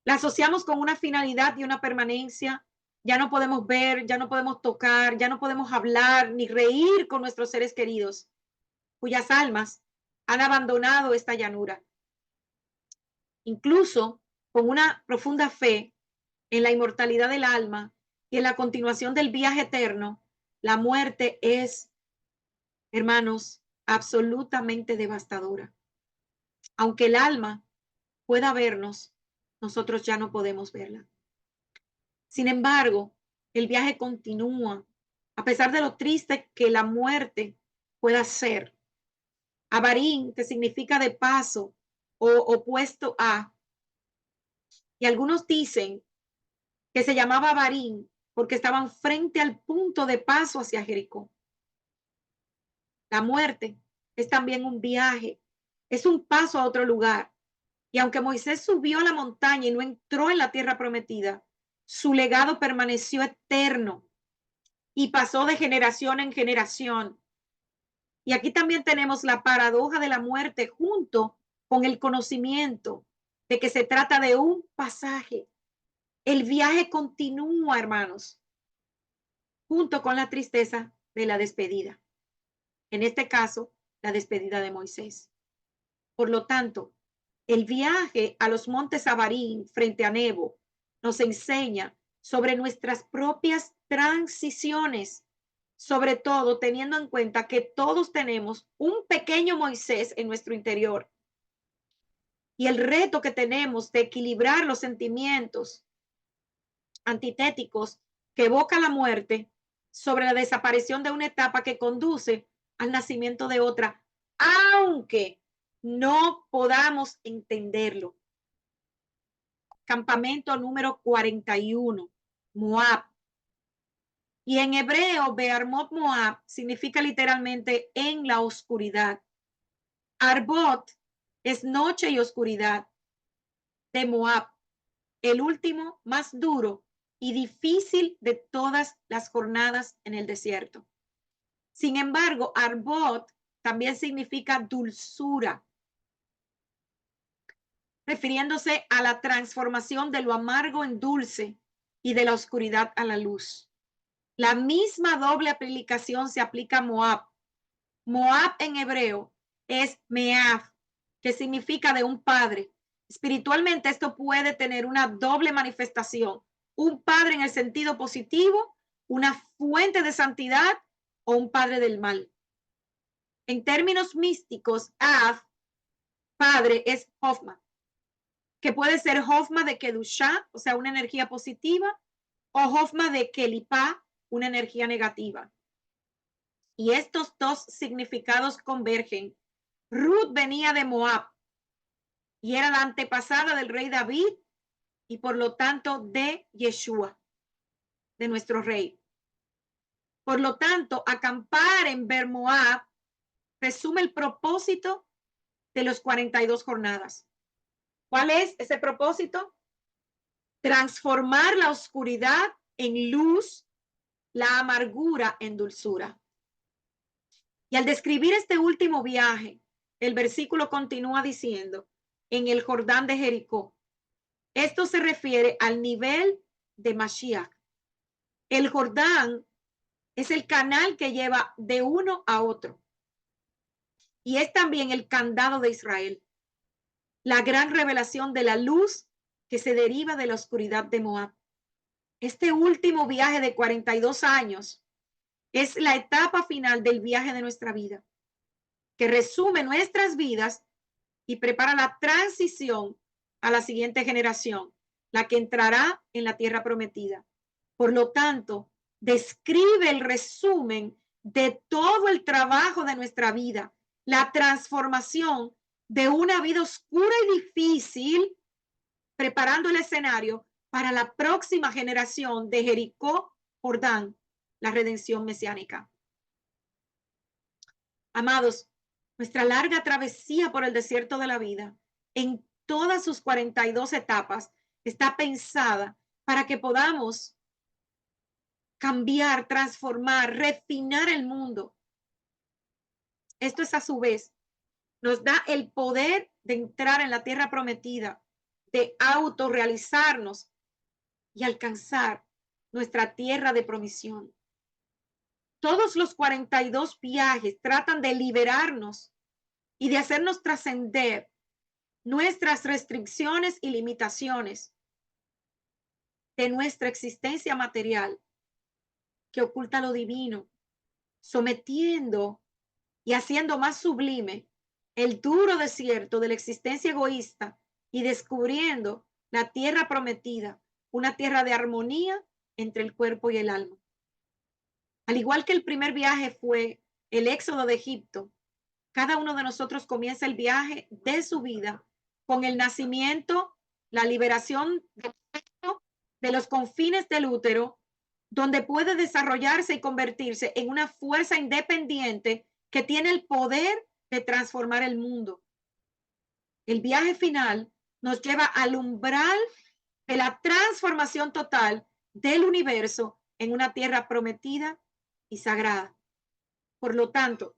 [SPEAKER 1] La asociamos con una finalidad y una permanencia. Ya no podemos ver, ya no podemos tocar, ya no podemos hablar ni reír con nuestros seres queridos, cuyas almas han abandonado esta llanura. Incluso con una profunda fe en la inmortalidad del alma y en la continuación del viaje eterno, la muerte es, hermanos, absolutamente devastadora. Aunque el alma pueda vernos, nosotros ya no podemos verla. Sin embargo, el viaje continúa, a pesar de lo triste que la muerte pueda ser. Abarín, que significa de paso o opuesto a, y algunos dicen que se llamaba Abarín porque estaban frente al punto de paso hacia Jericó. La muerte es también un viaje, es un paso a otro lugar. Y aunque Moisés subió a la montaña y no entró en la tierra prometida, su legado permaneció eterno y pasó de generación en generación. Y aquí también tenemos la paradoja de la muerte junto con el conocimiento de que se trata de un pasaje. El viaje continúa, hermanos, junto con la tristeza de la despedida. En este caso, la despedida de Moisés. Por lo tanto, el viaje a los montes Abarín frente a Nebo nos enseña sobre nuestras propias transiciones, sobre todo teniendo en cuenta que todos tenemos un pequeño Moisés en nuestro interior y el reto que tenemos de equilibrar los sentimientos antitéticos que evoca la muerte sobre la desaparición de una etapa que conduce al nacimiento de otra, aunque no podamos entenderlo. Campamento número 41, Moab. Y en hebreo, Bearmot Moab significa literalmente en la oscuridad. Arbot es noche y oscuridad. de Moab, el último más duro y difícil de todas las jornadas en el desierto. Sin embargo, Arbot también significa dulzura, refiriéndose a la transformación de lo amargo en dulce y de la oscuridad a la luz. La misma doble aplicación se aplica a Moab. Moab en hebreo es Meav, que significa de un padre. Espiritualmente esto puede tener una doble manifestación. Un padre en el sentido positivo, una fuente de santidad o un padre del mal. En términos místicos, Av, padre, es Hofma, que puede ser Hofma de Kedushá, o sea, una energía positiva, o Hofma de Kelipá, una energía negativa. Y estos dos significados convergen. Ruth venía de Moab y era la antepasada del rey David y por lo tanto de Yeshua, de nuestro rey. Por lo tanto, acampar en Ber Moab resume el propósito de los 42 jornadas. ¿Cuál es ese propósito? Transformar la oscuridad en luz, la amargura en dulzura. Y al describir este último viaje, el versículo continúa diciendo, en el Jordán de Jericó. Esto se refiere al nivel de Mashiach. El Jordán es el canal que lleva de uno a otro. Y es también el candado de Israel. La gran revelación de la luz que se deriva de la oscuridad de Moab. Este último viaje de 42 años es la etapa final del viaje de nuestra vida, que resume nuestras vidas y prepara la transición a la siguiente generación, la que entrará en la tierra prometida. Por lo tanto, describe el resumen de todo el trabajo de nuestra vida, la transformación de una vida oscura y difícil, preparando el escenario para la próxima generación de Jericó, Jordán, la redención mesiánica. Amados, nuestra larga travesía por el desierto de la vida, en todas sus 42 etapas, está pensada para que podamos cambiar, transformar, refinar el mundo. Esto es a su vez, nos da el poder de entrar en la tierra prometida, de autorrealizarnos y alcanzar nuestra tierra de promisión. Todos los 42 viajes tratan de liberarnos y de hacernos trascender nuestras restricciones y limitaciones de nuestra existencia material que oculta lo divino, sometiendo y haciendo más sublime el duro desierto de la existencia egoísta y descubriendo la tierra prometida, una tierra de armonía entre el cuerpo y el alma. Al igual que el primer viaje fue el éxodo de Egipto, cada uno de nosotros comienza el viaje de su vida con el nacimiento, la liberación de los confines del útero, donde puede desarrollarse y convertirse en una fuerza independiente que tiene el poder de transformar el mundo. El viaje final nos lleva al umbral de la transformación total del universo en una tierra prometida y sagrada. Por lo tanto,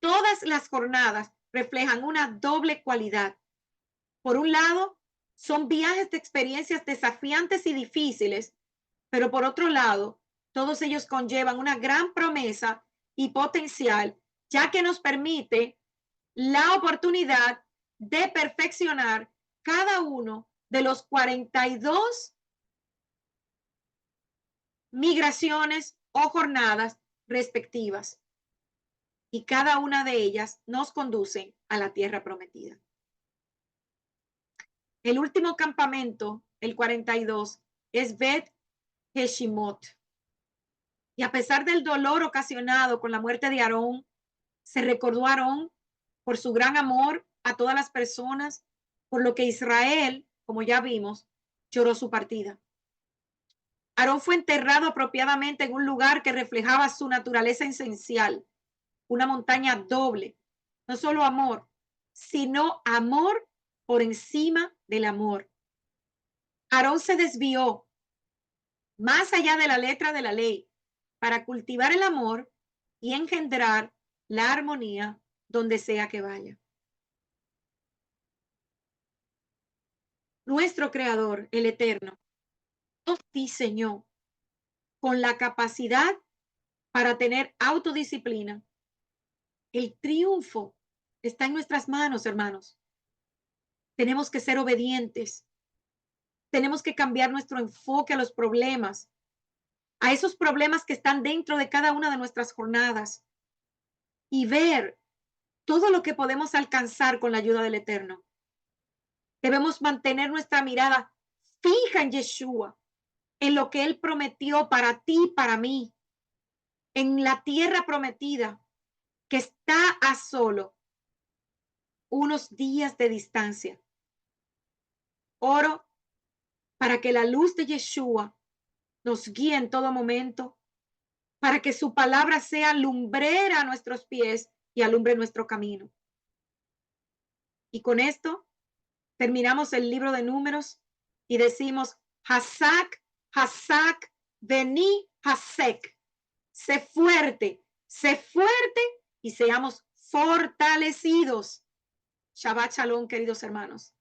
[SPEAKER 1] todas las jornadas reflejan una doble cualidad. Por un lado, son viajes de experiencias desafiantes y difíciles, pero por otro lado, todos ellos conllevan una gran promesa y potencial, ya que nos permite la oportunidad de perfeccionar cada uno de los 42 migraciones o jornadas respectivas. Y cada una de ellas nos conducen a la tierra prometida. El último campamento, el 42, es Bet Heshimot. Y a pesar del dolor ocasionado con la muerte de Aarón, se recordó a Aarón por su gran amor a todas las personas, por lo que Israel, como ya vimos, lloró su partida. Aarón fue enterrado apropiadamente en un lugar que reflejaba su naturaleza esencial, una montaña doble, no solo amor, sino amor por encima del amor. Aarón se desvió más allá de la letra de la ley para cultivar el amor y engendrar la armonía donde sea que vaya. Nuestro Creador, el Eterno, nos diseñó con la capacidad para tener autodisciplina. El triunfo está en nuestras manos, hermanos. Tenemos que ser obedientes. Tenemos que cambiar nuestro enfoque a los problemas, a esos problemas que están dentro de cada una de nuestras jornadas y ver todo lo que podemos alcanzar con la ayuda del Eterno. Debemos mantener nuestra mirada fija en Yeshua, en lo que Él prometió para ti y para mí, en la tierra prometida que está a solo unos días de distancia. Oro para que la luz de Yeshua nos guíe en todo momento, para que su palabra sea lumbrera a nuestros pies y alumbre nuestro camino. Y con esto terminamos el libro de Números y decimos, Hasak, Hasak, vení, Hasek. Sé fuerte y seamos fortalecidos. Shabbat Shalom, queridos hermanos.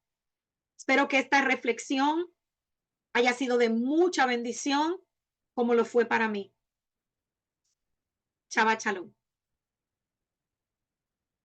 [SPEAKER 1] Espero que esta reflexión haya sido de mucha bendición, como lo fue para mí. Shabbat Shalom.